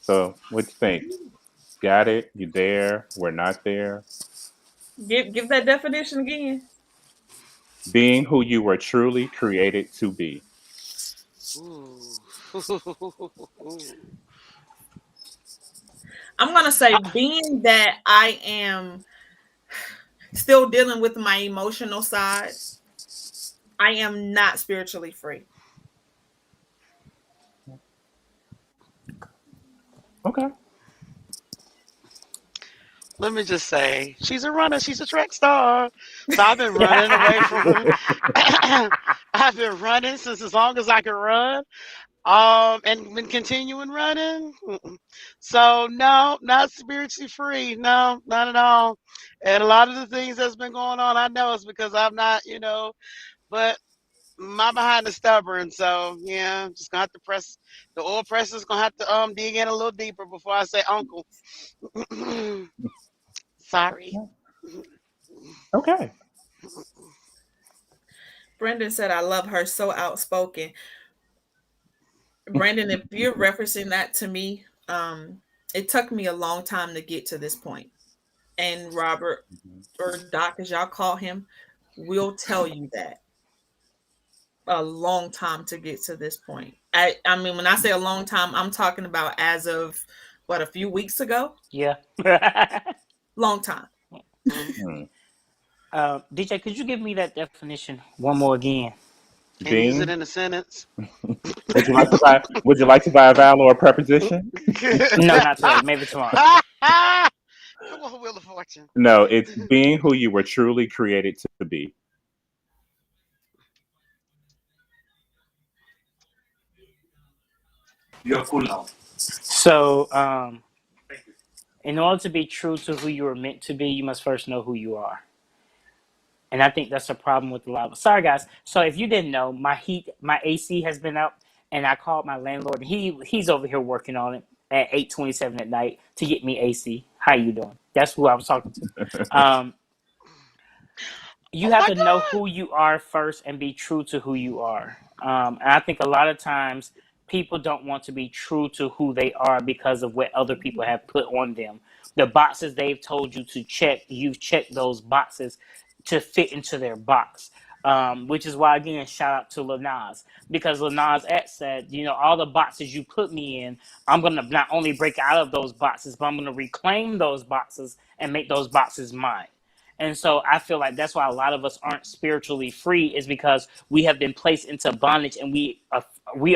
So, what you think? Got it? You there? We're not there. Give that definition again. Being who you were truly created to be. Ooh. I'm gonna say being that I am still dealing with my emotional side, I am not spiritually free. Okay. Let me just say, she's a runner. She's a track star. So I've been running away from. I've been running since as long as I can run. And been continuing running. So no, not spiritually free. No, not at all. And a lot of the things that's been going on, I know it's because I'm not, but my behind is stubborn. So yeah, just gonna have to press the oil press is gonna have to dig in a little deeper before I say uncle. Sorry. Okay. Brendan said, I love her, so outspoken. Brandon, if you're referencing that to me, it took me a long time to get to this point. And Robert, or Doc, as y'all call him, will tell you that a long time to get to this point. I mean, when I say a long time, I'm talking about as of what, a few weeks ago? Yeah. Long time. Hmm. DJ, could you give me that definition one more again? And use it Being. in a sentence. Would you like to buy? Would you like to buy a vowel or a preposition? No, not today. Maybe tomorrow. Come on, Wheel of Fortune. No, it's being who you were truly created to be. You're cool now. So, in order to be true to who you were meant to be, you must first know who you are. And I think that's a problem with a lot of us. Sorry, guys. So if you didn't know, my AC has been up, and I called my landlord. And he's over here working on it at 8:27 at night to get me AC. How you doing? That's who I was talking to. You Oh have my to know God. who you are first and be true to who you are. And I think a lot of times people don't want to be true to who they are because of what other people have put on them. The boxes they've told you to check, you've checked those boxes to fit into their box. Which is why, again, shout out to Lil Nas. Because Lil Nas X said, all the boxes you put me in, I'm going to not only break out of those boxes, but I'm going to reclaim those boxes and make those boxes mine. And so I feel like that's why a lot of us aren't spiritually free, is because we have been placed into bondage, and we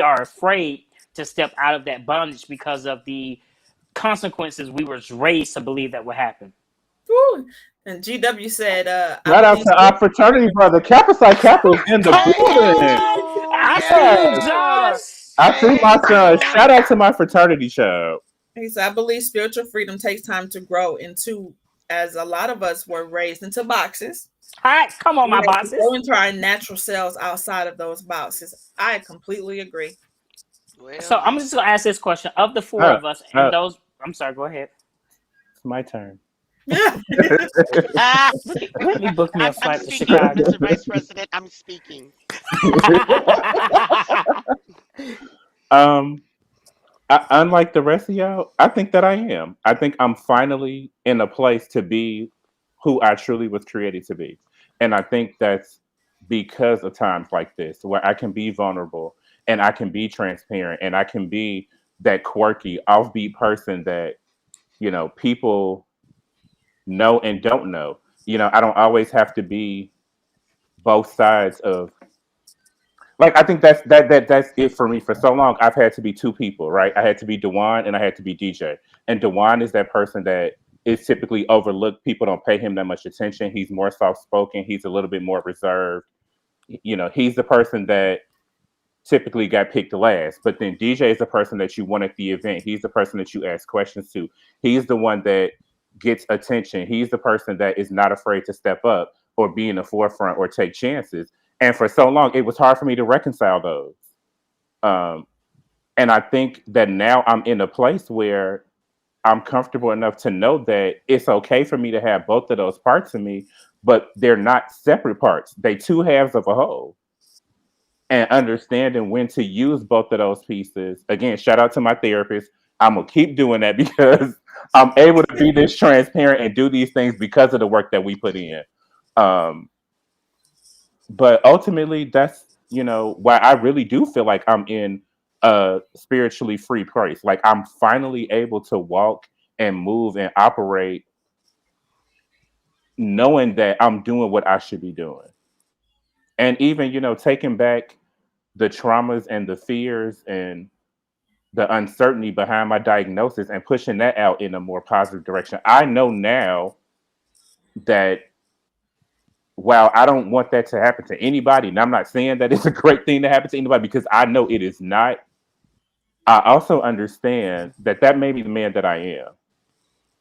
are afraid to step out of that bondage because of the consequences we were raised to believe that would happen. Woo. And GW said, I Shout out believe to our fraternity brother, Kappa Psi Kappa is in the Come building. on! Oh, I see you, Yes. yeah. Josh. I see my Thank son. you. Shout out to my fraternity show. he said, I believe spiritual freedom takes time to grow into, as a lot of us were raised into boxes. All right, come on, We my have to go boxes. into our natural selves outside of those boxes. I completely agree. So Well, I'm just gonna ask this question: of the four Uh, of us, and uh, those, I'm sorry, go ahead. it's my turn. ah, Let me book me a I'm flight to speaking, Chicago. Mr. Vice President. I'm speaking. um, unlike the rest of y'all, I think that I am. I think I'm finally in a place to be who I truly was created to be. And I think that's because of times like this, where I can be vulnerable and I can be transparent and I can be that quirky, offbeat person that, people know and don't know. I don't always have to be both sides of, like, I think that's it for me. For so long I've had to be two people, right? I had to be Dewan and I had to be DJ. And Dewan is that person that is typically overlooked. People don't pay him that much attention. He's more soft spoken, he's a little bit more reserved. He's the person that typically got picked last. But then DJ is the person that you want at the event. He's the person that you ask questions to. He's the one that gets attention. He's the person that is not afraid to step up or be in the forefront or take chances. And for so long, it was hard for me to reconcile those. Um, and I think that now I'm in a place where I'm comfortable enough to know that it's okay for me to have both of those parts of me, but they're not separate parts. They two halves of a whole. And understanding when to use both of those pieces. Again, shout out to my therapist. I'm gonna keep doing that because I'm able to be this transparent and do these things because of the work that we put in. Um, but ultimately, that's why I really do feel like I'm in a spiritually free place. Like I'm finally able to walk and move and operate, knowing that I'm doing what I should be doing, and even taking back the traumas and the fears and the uncertainty behind my diagnosis and pushing that out in a more positive direction. I know now that while I don't want that to happen to anybody, and I'm not saying that it's a great thing to happen to anybody because I know it is not, I also understand that that made me the man that I am.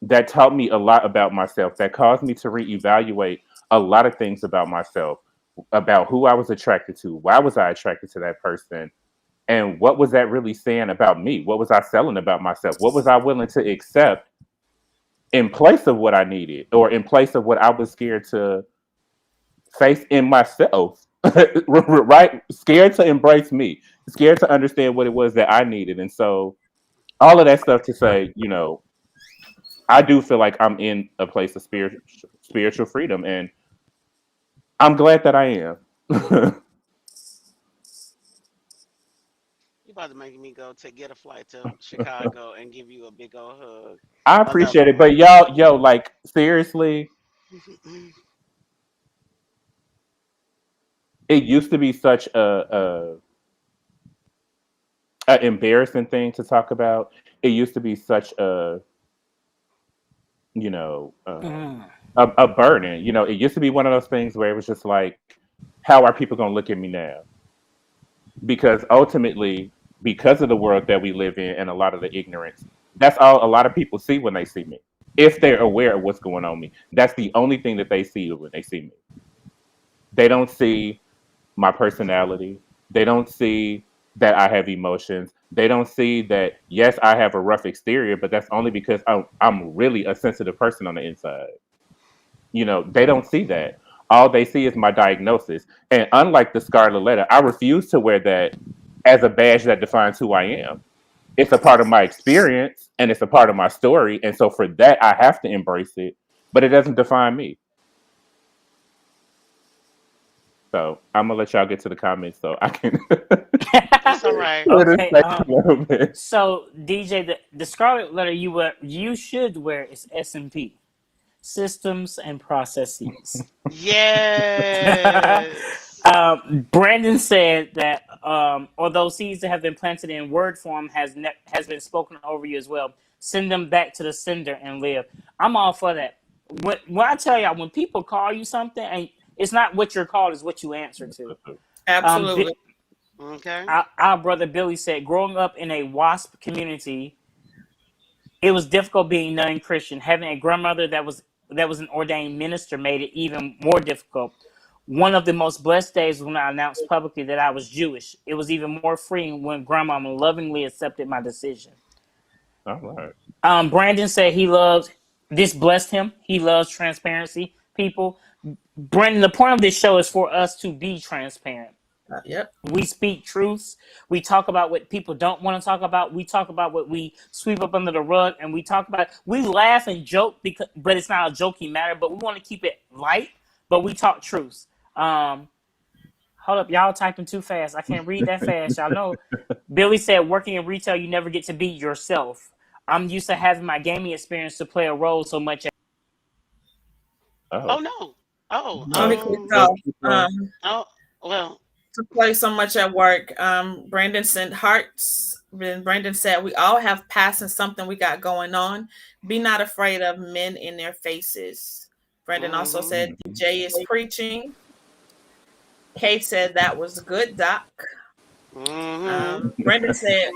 That taught me a lot about myself, that caused me to reevaluate a lot of things about myself, about who I was attracted to, why was I attracted to that person, and what was that really saying about me? What was I selling about myself? What was I willing to accept in place of what I needed or in place of what I was scared to face in myself? Right? Scared to embrace me, scared to understand what it was that I needed. And so, all of that stuff to say, I do feel like I'm in a place of spiritual freedom, and I'm glad that I am. You about to make me go to get a flight to Chicago and give you a big old hug. I Another appreciate it, one. but y'all, yo, like seriously, it used to be such a embarrassing thing to talk about. It used to be such a you know Mm. a burden. It used to be one of those things where it was just like, how are people going to look at me now? Because ultimately, because of the world that we live in and a lot of the ignorance, that's all a lot of people see when they see me. If they're aware of what's going on me, that's the only thing that they see when they see me. They don't see my personality. They don't see that I have emotions. They don't see that, yes, I have a rough exterior, but that's only because I'm really a sensitive person on the inside. They don't see that. All they see is my diagnosis. And unlike the scarlet letter, I refuse to wear that as a badge that defines who I am. It's a part of my experience and it's a part of my story. And so for that, I have to embrace it, but it doesn't define me. So I'm gonna let y'all get to the comments so I can It's all right. put it Okay. a little bit. So DJ, the scarlet letter you should wear is S&P, systems and processes. Yes. Brandon said that although seeds that have been planted in word form has been spoken over you as well, send them back to the sender and live. I'm all for that. When I tell y'all, when people call you something, and it's not what you're called, it's what you answer to. Absolutely. Okay. Our brother Billy said, growing up in a WASP community, it was difficult being non-Christian. Having a grandmother that was an ordained minister made it even more difficult. One of the most blessed days when I announced publicly that I was Jewish. It was even more freeing when grandmama lovingly accepted my decision. All right. Brandon said he loves this blessed him. He loves transparency. People, Brandon, the point of this show is for us to be transparent. Yep. We speak truths. We talk about what people don't want to talk about. We talk about what we sweep up under the rug, and we laugh and joke but it's not a joking matter. But we want to keep it light. But we talk truths. Hold up, y'all typing too fast. I can't read that fast. Y'all know. Billy said, working in retail, you never get to be yourself. I'm used to having my gaming experience to play a role so much. Oh Oh, no. Oh, Let me no. quick Let's go. keep going. oh, well, To play so much at work. Brandon sent hearts. Then Brandon said, "We all have past and something we got going on. Be not afraid of men in their faces." Brandon also mm-hmm. said, "DJ is preaching." Kay said, "That was good, Doc." Brandon said,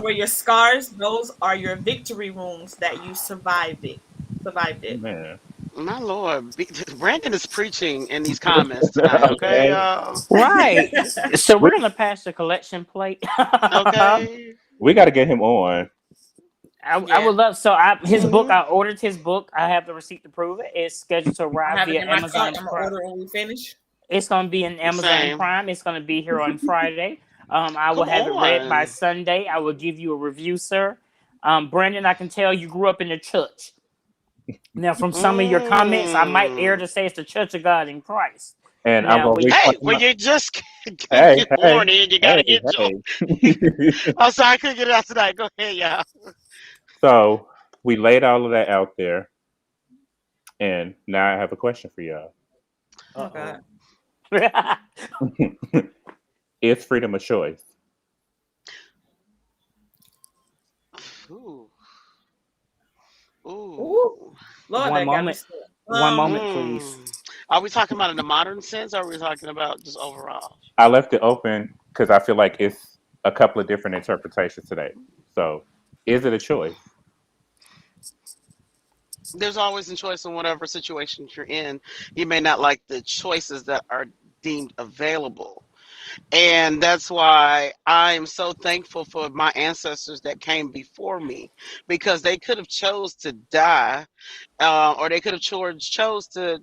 "Were your scars? Those are your victory wounds that you survived it. Survived it." Man. My Lord, Brandon is preaching in these comments tonight. Okay, Okay. y'all. Right. So We, we're gonna pass the collection plate. Okay. we got to get him on. I Yeah, would love so I his book. Mhm. I ordered his book. I have the receipt to prove it. It's scheduled to I arrive have it via in my cart. Amazon I'm gonna Prime. order it when we finish. It's gonna be in Amazon Same. Prime. It's gonna be here on Friday. I will Come have it read by on. Sunday. I will give you a review, sir. Brandon, I can tell you grew up in the church. Now, from some of your comments, I might dare Mm. to say it's the Church of God in Christ. And I'm Now, going to we Hey, reclaim well, my. you just can't Hey, get hey, born in. You hey, gotta get joy. hey. I'm sorry, I couldn't get it out tonight. Go ahead, y'all. So we laid all of that out there. And now I have a question for y'all. Oh uh God. Is freedom a choice? Ooh. Ooh, Ooh. Lord, one that got me moment, scared. one moment, please. Are we talking about in the modern sense, or are we talking about just overall? I left it open because I feel like it's a couple of different interpretations today. So, is it a choice? There's always a choice in whatever situation you're in. You may not like the choices that are deemed available. And that's why I'm so thankful for my ancestors that came before me, because they could have chose to die, or they could have chose to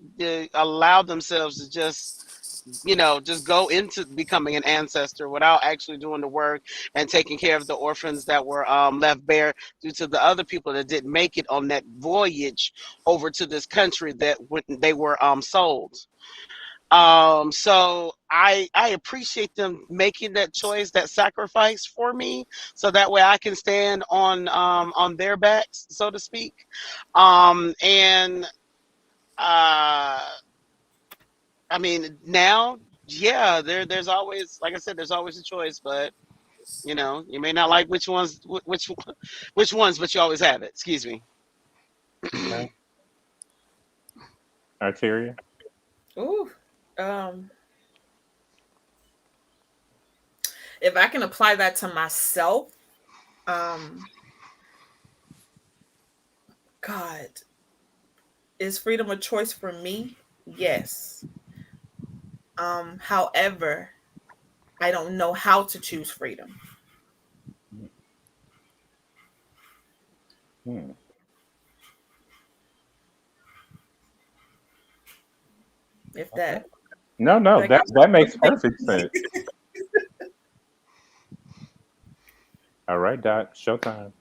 allow themselves to just, just go into becoming an ancestor without actually doing the work and taking care of the orphans that were left bare due to the other people that didn't make it on that voyage over to this country that when they were sold. So I appreciate them making that choice, that sacrifice for me, so that way I can stand on their backs, so to speak. And I mean, now, yeah, there's always, like I said, there's always a choice, but you may not like which ones, but you always have it. Excuse me. Okay. Arteria? Ooh. Um, if I can apply that to myself, um, God, is freedom a choice for me? Yes. However, I don't know how to choose freedom. Hmm. If Okay. that No, no, that that gives that you what makes you perfect think. sense. All right, Doc, showtime.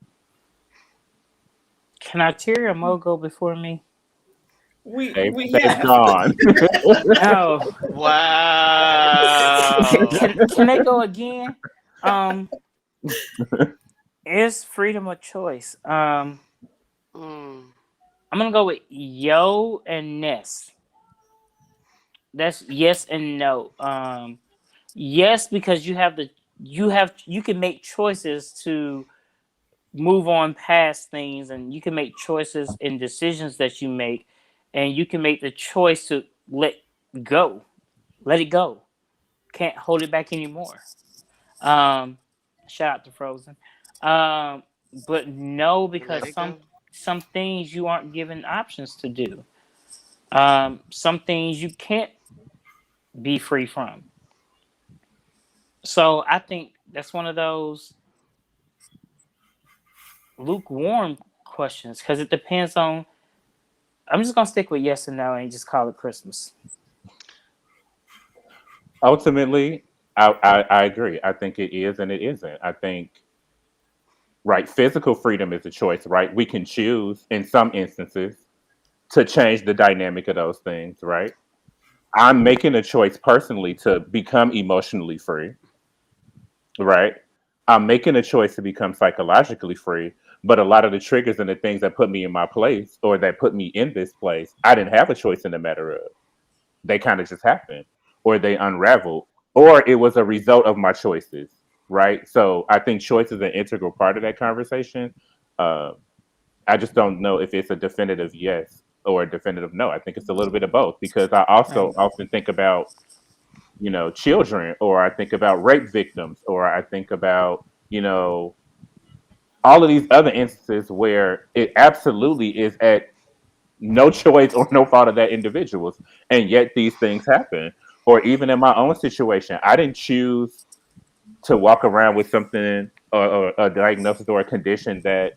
Can Arteria Mo go before me? We They've have. gone. Oh, Wow. can they go again? Um, is freedom a choice? Mm. I'm gonna go with Yo and Ness. That's yes and no. Yes, because you can make choices to move on past things, and you can make choices and decisions that you make, and you can make the choice to go, let it go. Can't hold it back anymore. Um, Shout out to Frozen. Um, but no, Let because it go. some things you aren't given options to do. Some things you can't be free from. So I think that's one of those lukewarm questions because it depends on. I'm just gonna stick with yes and no and just call it Christmas. Ultimately, I agree. I think it is and it isn't. I think, right, physical freedom is a choice, right? We can choose in some instances to change the dynamic of those things, right? I'm making a choice personally to become emotionally free, right? I'm making a choice to become psychologically free, but a lot of the triggers and the things that put me in my place or that put me in this place, I didn't have a choice in the matter of. They kind of just happened, or they unraveled, or it was a result of my choices, right? So I think choice is an integral part of that conversation. Uh, I just don't know if it's a definitive yes or a definitive no. I think it's a little bit of both because I also Right. often think about children, or I think about rape victims, or I think about, all of these other instances where it absolutely is at no choice or no fault of that individual's, and yet these things happen. Or even in my own situation, I didn't choose to walk around with something, or a diagnosis or a condition that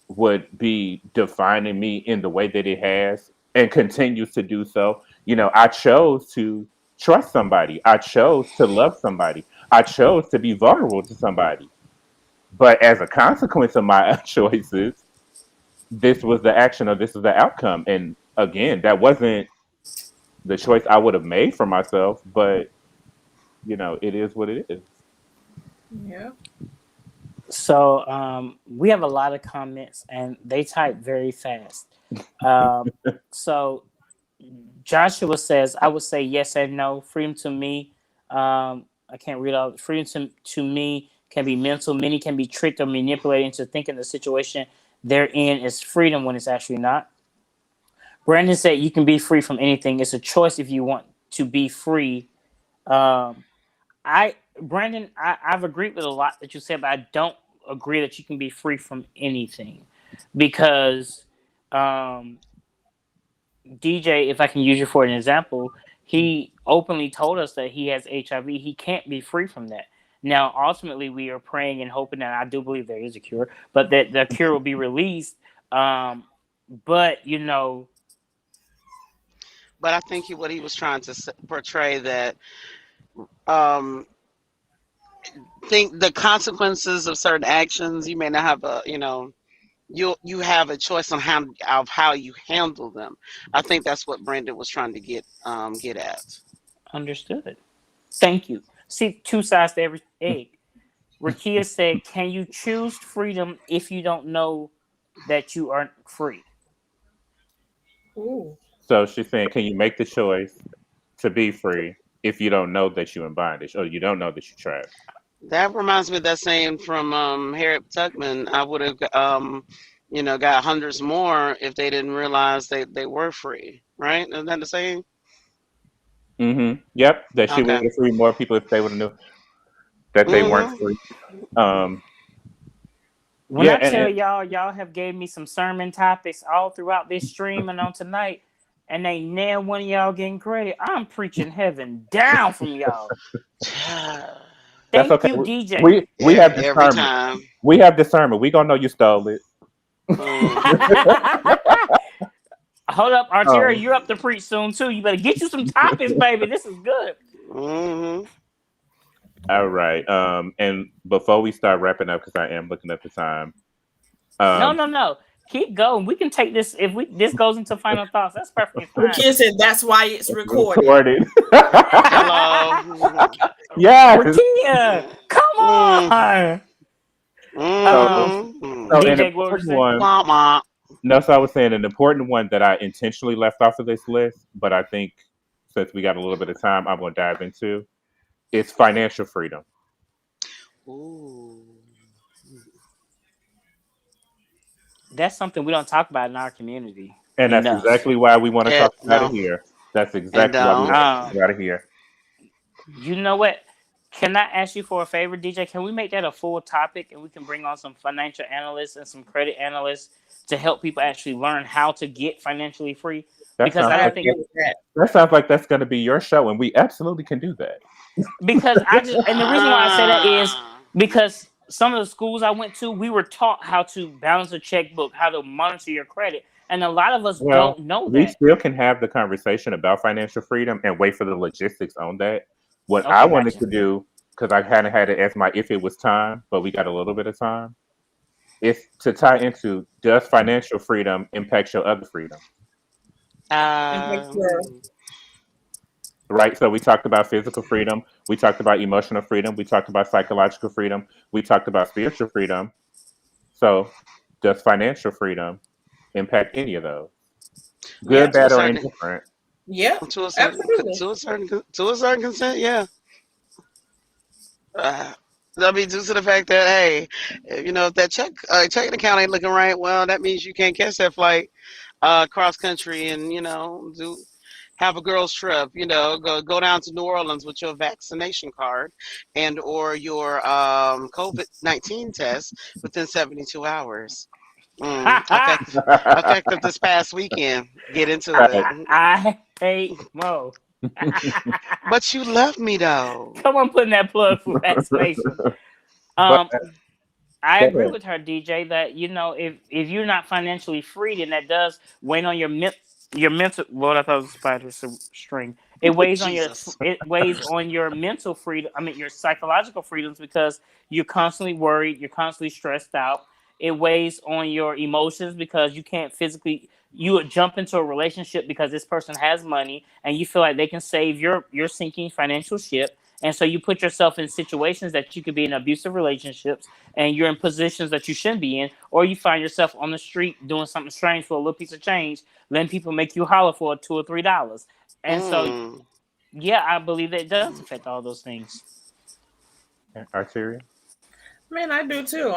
would be defining me in the way that it has and continues to do so. I chose to trust somebody. I chose to love somebody. I chose to be vulnerable to somebody. But as a consequence of my choices, this was the action, or this is the outcome. And again, that wasn't the choice I would have made for myself, but it is what it is. Yeah. So we have a lot of comments, and they type very fast. Um, so Joshua says, "I would say yes and no. Freedom to me, I can't read all. Freedom to me can be mental. Many can be tricked or manipulated into thinking the situation they're in is freedom when it's actually not." Brandon said, "You can be free from anything. It's a choice if you want to be free." Um, Brandon, I've agreed with a lot that you said, but I don't agree that you can be free from anything because um, DJ, if I can use you for an example, he openly told us that he has HIV. He can't be free from that. Now, ultimately, we are praying and hoping that I do believe there is a cure, but that the cure will be released. Um, but But I think what he was trying to portray that um, think the consequences of certain actions, you may not have you have a choice on how you handle them. I think that's what Brandon was trying to get at. understood. Thank you. See, two sides to every egg. Rakia said, "Can you choose freedom if you don't know that you aren't free?" Ooh. So she's saying, can you make the choice to be free if you don't know that you're in bondage, or you don't know that you're trapped? That reminds me of that saying from Harriet Tubman. I would have got hundreds more if they didn't realize they were free. Right? Isn't that the saying? Yep, that she would Okay. have freed more people if they would have knew that they weren't Hmm. free. Um, When yeah, I tell y'all, y'all have gave me some sermon topics all throughout this stream and on tonight, and ain't now one of y'all getting credit. I'm preaching heaven down from y'all. that's Thank okay. you, DJ. We have Every discernment. time. We have discernment. We gonna know you stole it. Mm. Hold up, Arteria, Um, you're up to preach soon too. You better get you some topics, baby. This is good. Hmm. all right. And before we start wrapping up, because I am looking at the time. No, Um, no, no. Keep going. We can take this if this goes into final thoughts. That's perfectly The fine. kid said that's why it's it's recorded. recorded. Hello. Yes. Rakia, come Mm. on. So, so an DJ, what were you important saying? one. Wah-wah. No, so I was saying an important one that I intentionally left off of this list, but I think since we got a little bit of time, I'm going to dive into is financial freedom, Ooh. That's something we don't talk about in our community and that's enough. exactly why we want to talk about it No, here. That's and exactly why we don't. want to talk Um, about it here. you know what? Can I ask you for a favor, DJ? Can we make that a full topic and we can bring on some financial analysts and some credit analysts to help people actually learn how to get financially free? That Because sounds I I like don't agree think with that. that sounds like that's going to be your show, and we absolutely can do that. because I just and the reason why I say that is Ah. because some of the schools I went to, we were taught how to balance a checkbook, how to monitor your credit, and a lot of us Well, don't know we that. still can have the conversation about financial freedom and wait for the logistics on that. What I Okay, wanted gotcha. to do, because I hadn't had it as my if it was time, but we got a little bit of time, is to tie into, does financial freedom impact your other freedom? And make sure. Um. Right? So we talked about physical freedom, we talked about emotional freedom, we talked about psychological freedom, we talked about spiritual freedom. So does financial freedom impact any of those? Yeah. Good, To a bad, or certain indifferent? Yeah. to a certain Absolutely. to a certain consent, yeah. Uh, I mean, due to the fact that hey, if that checking account ain't looking right, well, that means you can't catch that flight cross country and do have a girls trip. Go down to New Orleans with your vaccination card and or your COVID-19 test within 72 hours. Effective this past weekend. Get into it. Right. I hate Mo. But you love me though. Come on, putting that plug for vaccination. But Um, I go agree ahead. with her, DJ. That if you're not financially free, then that does weigh on your mental. Lord, I thought it was a spider string. Jesus. It weighs on your mental freedom. I mean, your psychological freedoms because you're constantly worried. You're constantly stressed out. It weighs on your emotions because you can't physically. You would jump into a relationship because this person has money and you feel like they can save your sinking financial ship. And so you put yourself in situations that you could be in abusive relationships and you're in positions that you shouldn't be in, or you find yourself on the street doing something strange for a little piece of change, letting people make you holler for $2 or $3. And so, Mm. yeah, I believe that it does affect all those things. Arteria? Man, I do too.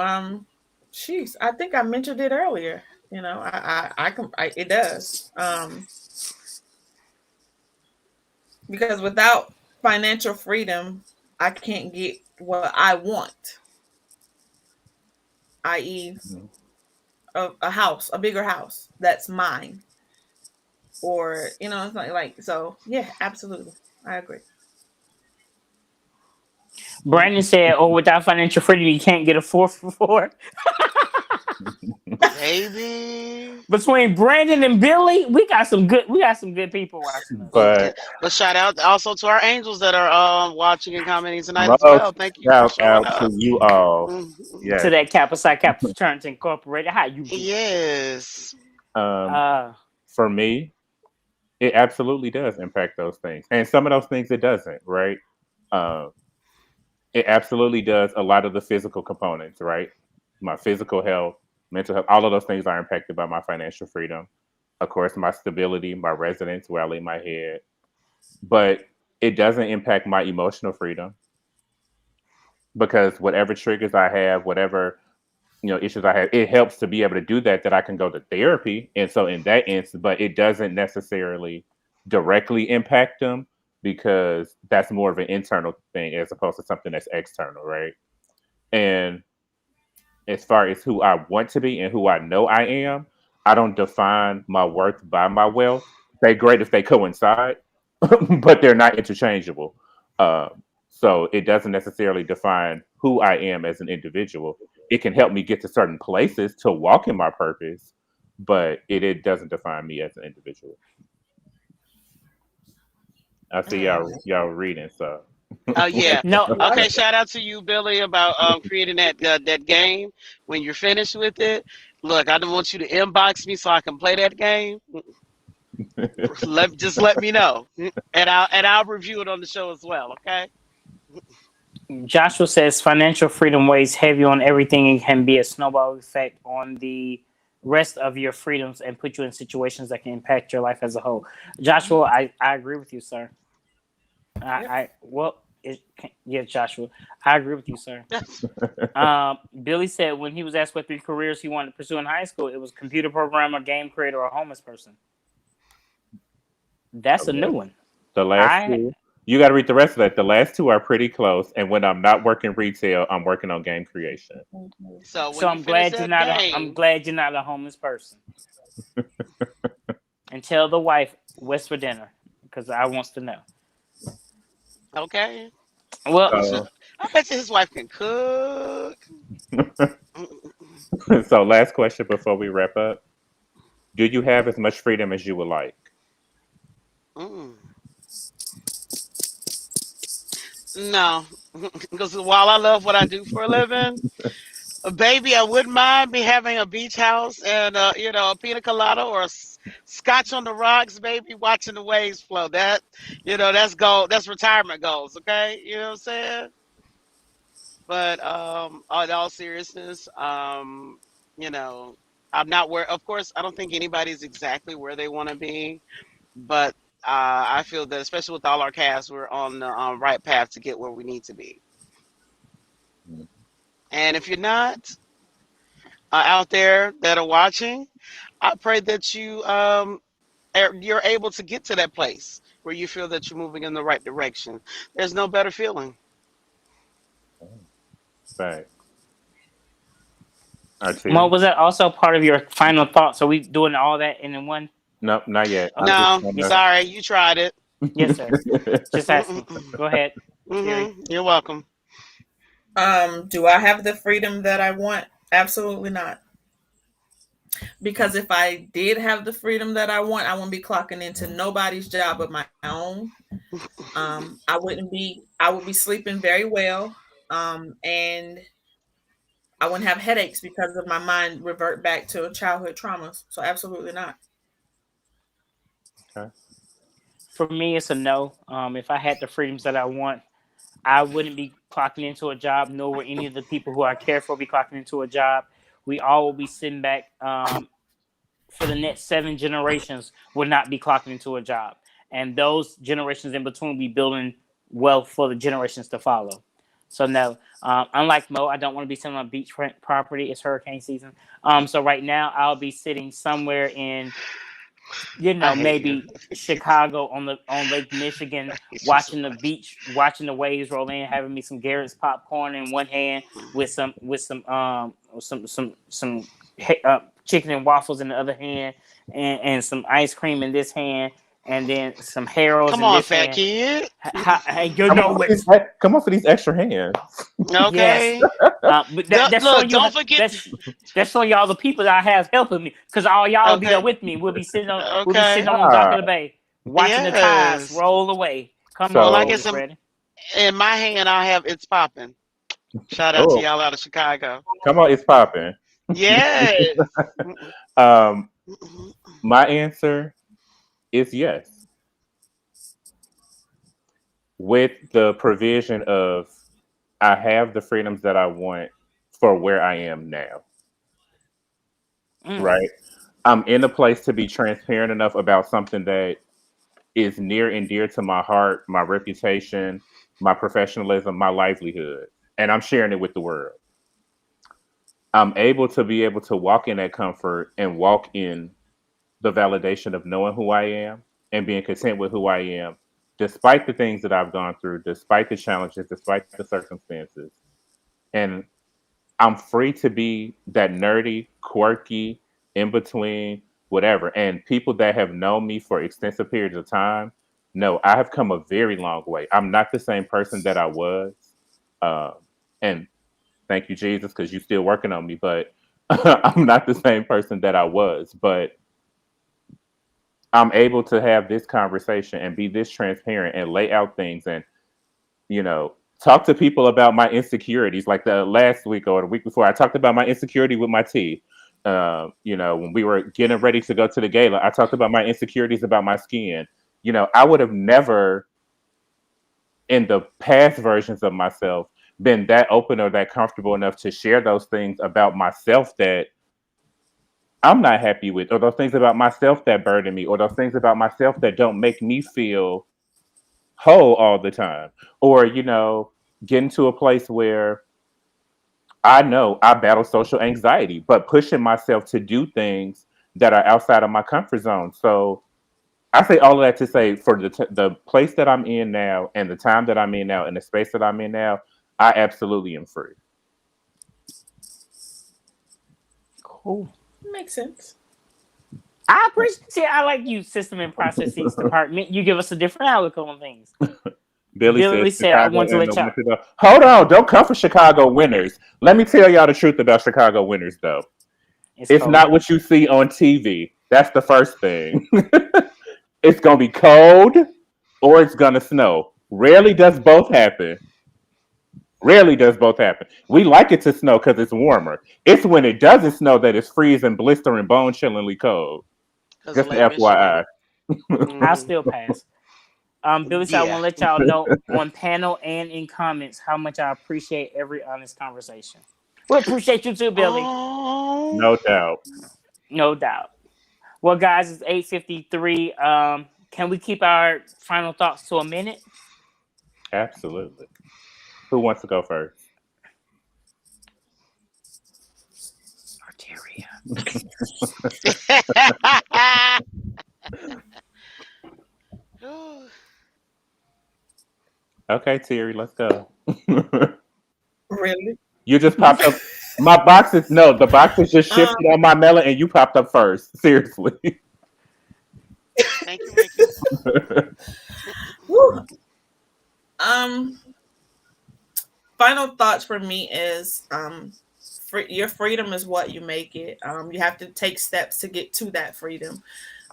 Jeez, I think I mentioned it earlier. It does. Because without financial freedom, I can't get what I want, i.e., Mhm. a house, a bigger house that's mine, or it's like so. Yeah, absolutely, I agree. Brandon said, "Oh, without financial freedom, you can't get a 4 for 4." Baby. Between Brandon and Billy, we got some good people watching us. Mm. But But shout out also to our angels that are watching and commenting tonight as well. most Thank you for shout showing out to up. you all. Mm. To Yes. that Kappa Psi Kappa Fraternity Incorporated, how you doing? Yes. Um, Uh, for me, it absolutely does impact those things, and some of those things it doesn't. Right. Um, it absolutely does a lot of the physical components. Right. My physical health, mental health, all of those things are impacted by my financial freedom. Of course, my stability, my residence, where I lay my head, but it doesn't impact my emotional freedom because whatever triggers I have, whatever issues I have, it helps to be able to do that. That I can go to therapy, and so in that instance, but it doesn't necessarily directly impact them because that's more of an internal thing as opposed to something that's external, right? And as far as who I want to be and who I know I am, I don't define my worth by my wealth. They're great if they coincide, but they're not interchangeable. So it doesn't necessarily define who I am as an individual. It can help me get to certain places to walk in my purpose, but it doesn't define me as an individual. I see Mm. y'all reading, so Oh yeah. no, I like Okay. it. Shout out to you, Billy, about creating that game. When you're finished with it, look, I don't want you to inbox me so I can play that game. Let me know, and I'll review it on the show as well. Okay. Joshua says financial freedom weighs heavy on everything and can be a snowball effect on the rest of your freedoms and put you in situations that can impact your life as a whole. Joshua, I agree with you, sir. Yep. Yeah, Joshua, I agree with you, sir. Billy said when he was asked what 3 careers he wanted to pursue in high school, it was computer programmer, game creator, or homeless person. That's a new correct. one. The last I two, you got to read the rest of that. The last two are pretty close, and when I'm not working retail, I'm working on game creation. Mhm. So so when you I'm finish glad you're that not. I'm game, glad you're not a homeless person. And tell the wife what's for dinner because I wants to know. okay. Well, I should. So, I bet you his wife can cook. so last question before we wrap up: do you have as much freedom as you would like? Mm. No, because while I love what I do for a living, baby, I wouldn't mind me having a beach house and a pina colada or scotch on the rocks, baby, watching the waves flow. That's goal. That's retirement goals. Okay, you know what I'm saying? But in all seriousness, you know, I'm not where. Of course, I don't think anybody's exactly where they want to be, but I feel that especially with all our cast, we're on the right path to get where we need to be. And if you're not out there that are watching, I pray that you you're able to get to that place where you feel that you're moving in the right direction. There's no better feeling. Right. Mo, Arteria? was that also part of your final thoughts? Are we doing all that in one? Nope, not yet. I'm Okay. just No, Yes, gonna. sir. sorry, you tried it. Yes, sir. Just asking. Mm-mm-mm. Go ahead, Terry. You're welcome. Do I have the freedom that I want? Absolutely not. Because if I did have the freedom that I wouldn't be clocking into nobody's job but my own. I would be sleeping very well. And I wouldn't have headaches because of my mind revert back to childhood traumas. So absolutely not. Okay. For me, it's a no. If I had the freedoms that I want, I wouldn't be clocking into a job, nor would any of the people who I care for be clocking into a job. We all will be sitting back for the next 7 generations will not be clocking into a job. And those generations in between will be building wealth for the generations to follow. So no, unlike Mo, I don't want to be sitting on beachfront property. It's hurricane season. So right now I'll be sitting somewhere in, I hate you. maybe Chicago on Lake Michigan, It's just watching the beach, watching the waves roll in, having me some Garrett's popcorn in one hand with some chicken and waffles in the other hand, and some ice cream in this hand, and then some Harold's come in on, this fat hand. kid. Hey, you Come know on, for what? these, come on for these extra hands. Yes. Okay. But that's Look, showing you. don't forget. That's showing y'all the people that I have helping me, because all y'all will be there Okay. with me. We'll be sitting Okay. on the dock Ah, of the bay, watching the tides Yes. roll away. Come Well, on, I so, get Miss some Reddy. in my hand. I have it's popping. Shout out to oh, y'all out of Chicago. come on, it's popping. Yes. Um, my answer is yes, with the provision of I have the freedoms that I want for where I am now. Mm. Right? I'm in a place to be transparent enough about something that is near and dear to my heart, my reputation, my professionalism, my livelihood, and I'm sharing it with the world. I'm able to walk in that comfort and walk in the validation of knowing who I am and being content with who I am, despite the things that I've gone through, despite the challenges, despite the circumstances. And I'm free to be that nerdy, quirky, in between, whatever. And people that have known me for extensive periods of time know I have come a very long way. I'm not the same person that I was. Um, and thank you, Jesus, because you're still working on me, but I'm not the same person that I was. But I'm able to have this conversation and be this transparent and lay out things and, talk to people about my insecurities. Like the last week or the week before, I talked about my insecurity with my teeth. When we were getting ready to go to the gala, I talked about my insecurities about my skin. I would have never, in the past versions of myself, been that open or that comfortable enough to share those things about myself that I'm not happy with, or those things about myself that burden me, or those things about myself that don't make me feel whole all the time. Or, getting to a place where I know I battle social anxiety, but pushing myself to do things that are outside of my comfort zone. So I say all of that to say, for the place that I'm in now and the time that I'm in now and the space that I'm in now, I absolutely am free. Cool. Makes sense. I appreciate. See, I like you, system and processes department. You give us a different outlook on things. Billy Billy says said, "I Chicago want to and let the y'all." winter though. Hold on, don't come for Chicago winners. Let me tell y'all the truth about Chicago winners though. It's It's cold. not what you see on TV. That's the first thing. It's gonna be cold or it's gonna snow. Rarely does both happen. Rarely does both happen. We like it to snow because it's warmer. It's when it doesn't snow that it's freezing, blistering, bone chillingly cold. Because of Just an Lake FYI. Michigan. I'll Hmm. still pass. Billy said, "I want Yeah. to let y'all know on panel and in comments how much I appreciate every honest conversation." We appreciate you too, Billy. Oh. No doubt. No doubt. Well, guys, it's 8:53. Can we keep our final thoughts to a minute? Absolutely. Who wants to go first? Arteria. Okay, Terry, let's go. Really? You just popped up. My boxes, no, the boxes just Um, shifted on my melon, and you popped up first. Seriously. Thank you, Ricky. whew. um, Final thoughts for me is your freedom is what you make it. You have to take steps to get to that freedom,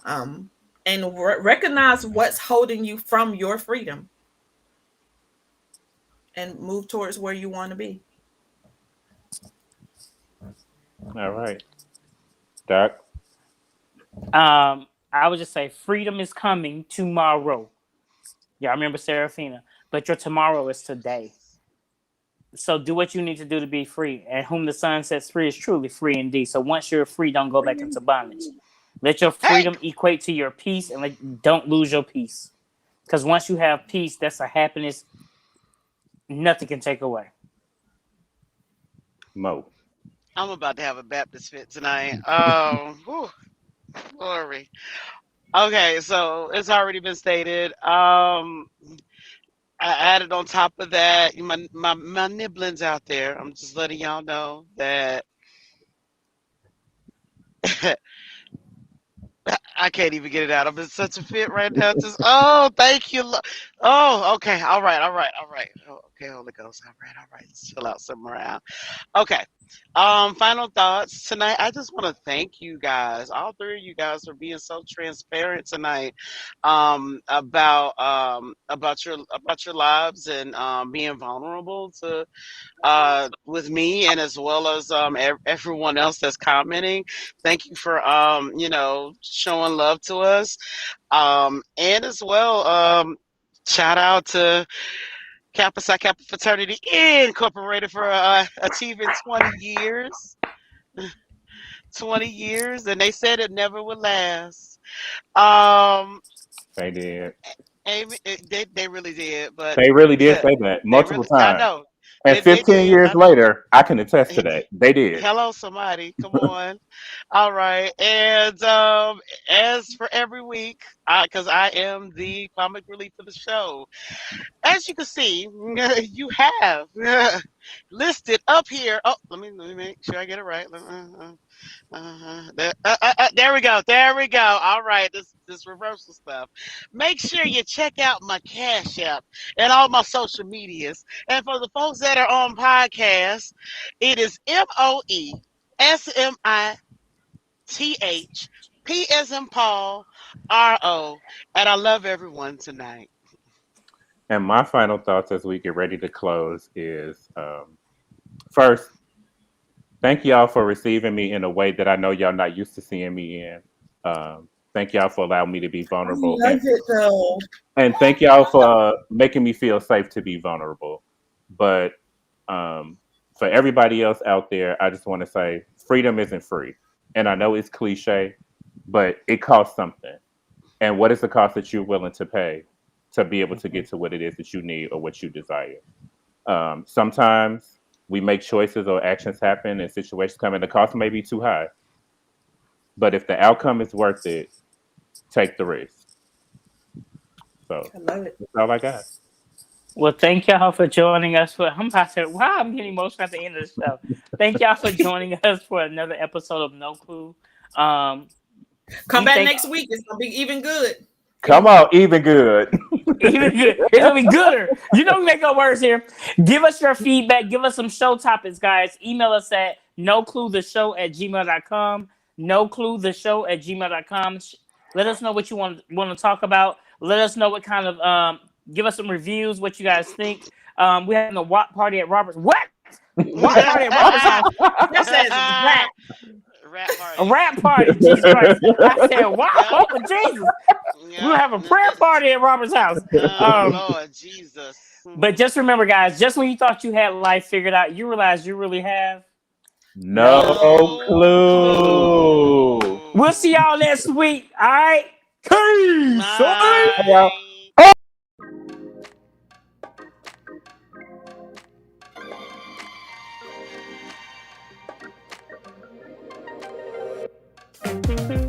um, and recognize what's holding you from your freedom, and move towards where you want to be. All right, Doc. I would just say freedom is coming tomorrow. Yeah, I remember Serafina, but your tomorrow is today. So do what you need to do to be free. And whom the Son sets free is truly free indeed. So once you're free, don't go back into bondage. Let your Hey, freedom equate to your peace, and don't lose your peace. Because once you have peace, that's a happiness nothing can take away. Mo. I'm about to have a Baptist fit tonight. Whew, glory. Okay, so it's already been stated. I added on top of that my nibblings out there. I'm just letting y'all know that I can't even get it out. I'm in such a fit right now. Just thank you. Oh, okay. All right. All right. All right. Oh, okay, Holy Ghost. All right. All right. Let's chill out somewhere out. Okay. Final thoughts tonight. I just want to thank you guys, all three of you guys, for being so transparent tonight, about your lives and being vulnerable to with me and as well as everyone else that's commenting. Thank you for showing love to us, and as well shout out to Kappa Psi Kappa Fraternity Incorporated for achieving 20 years. 20 years, and they said it never would last. Um, They did. they really did, but They really did say that they multiple really, I times. know, And they 15 did, years I know. later, I can attest to that. They did. Hello, somebody, come on. All right, and as for every week, because I am the comic relief of the show, as you can see, you have listed up here. Oh, let me make sure I get it right. There we go. There we go. All right, this reversal stuff. Make sure you check out my Cash App and all my social medias. And for the folks that are on podcasts, it is MOESMITH as in Paul RO. And I love everyone tonight. And my final thoughts as we get ready to close is first, thank y'all for receiving me in a way that I know y'all not used to seeing me in. Thank y'all for allowing me to be I vulnerable. love it though. And thank y'all for making me feel safe to be vulnerable. But for everybody else out there, I just want to say freedom isn't free. And I know it's cliche, but it costs something. And what is the cost that you're willing to pay to be able to get to what it is that you need or what you desire? Sometimes we make choices or actions happen and situations come and the cost may be too high. But if the outcome is worth it, take the risk. So I love it. that's all I got. Well, thank y'all for joining us for. I'm about to. Wow, I'm getting emotional at the end of the show. Thank y'all for joining us for another episode of No Clue. Come We back thank next week. It's gonna be even good. Come on, even good. even good. It's gonna be gooder. You know we make up words here. Give us your feedback. Give us some show topics, guys. Email us at nocluetheshow@gmail.com. Nocluetheshow@gmail.com. Let us know what you want to talk about. Let us know what kind of give us some reviews, what you guys think. We having a WAP party at Robert's. What? WAP party at Robert's house. That says rap. Rap A party. rap party. Jesus Christ. I said, wow, Yep. oh, Jesus. We're Yep. gonna have a prayer party at Robert's house. Lord Jesus. But just remember, guys, just when you thought you had life figured out, you realize you really have No No clue. clue. We'll see y'all next week. All right. Peace. All right. Bye.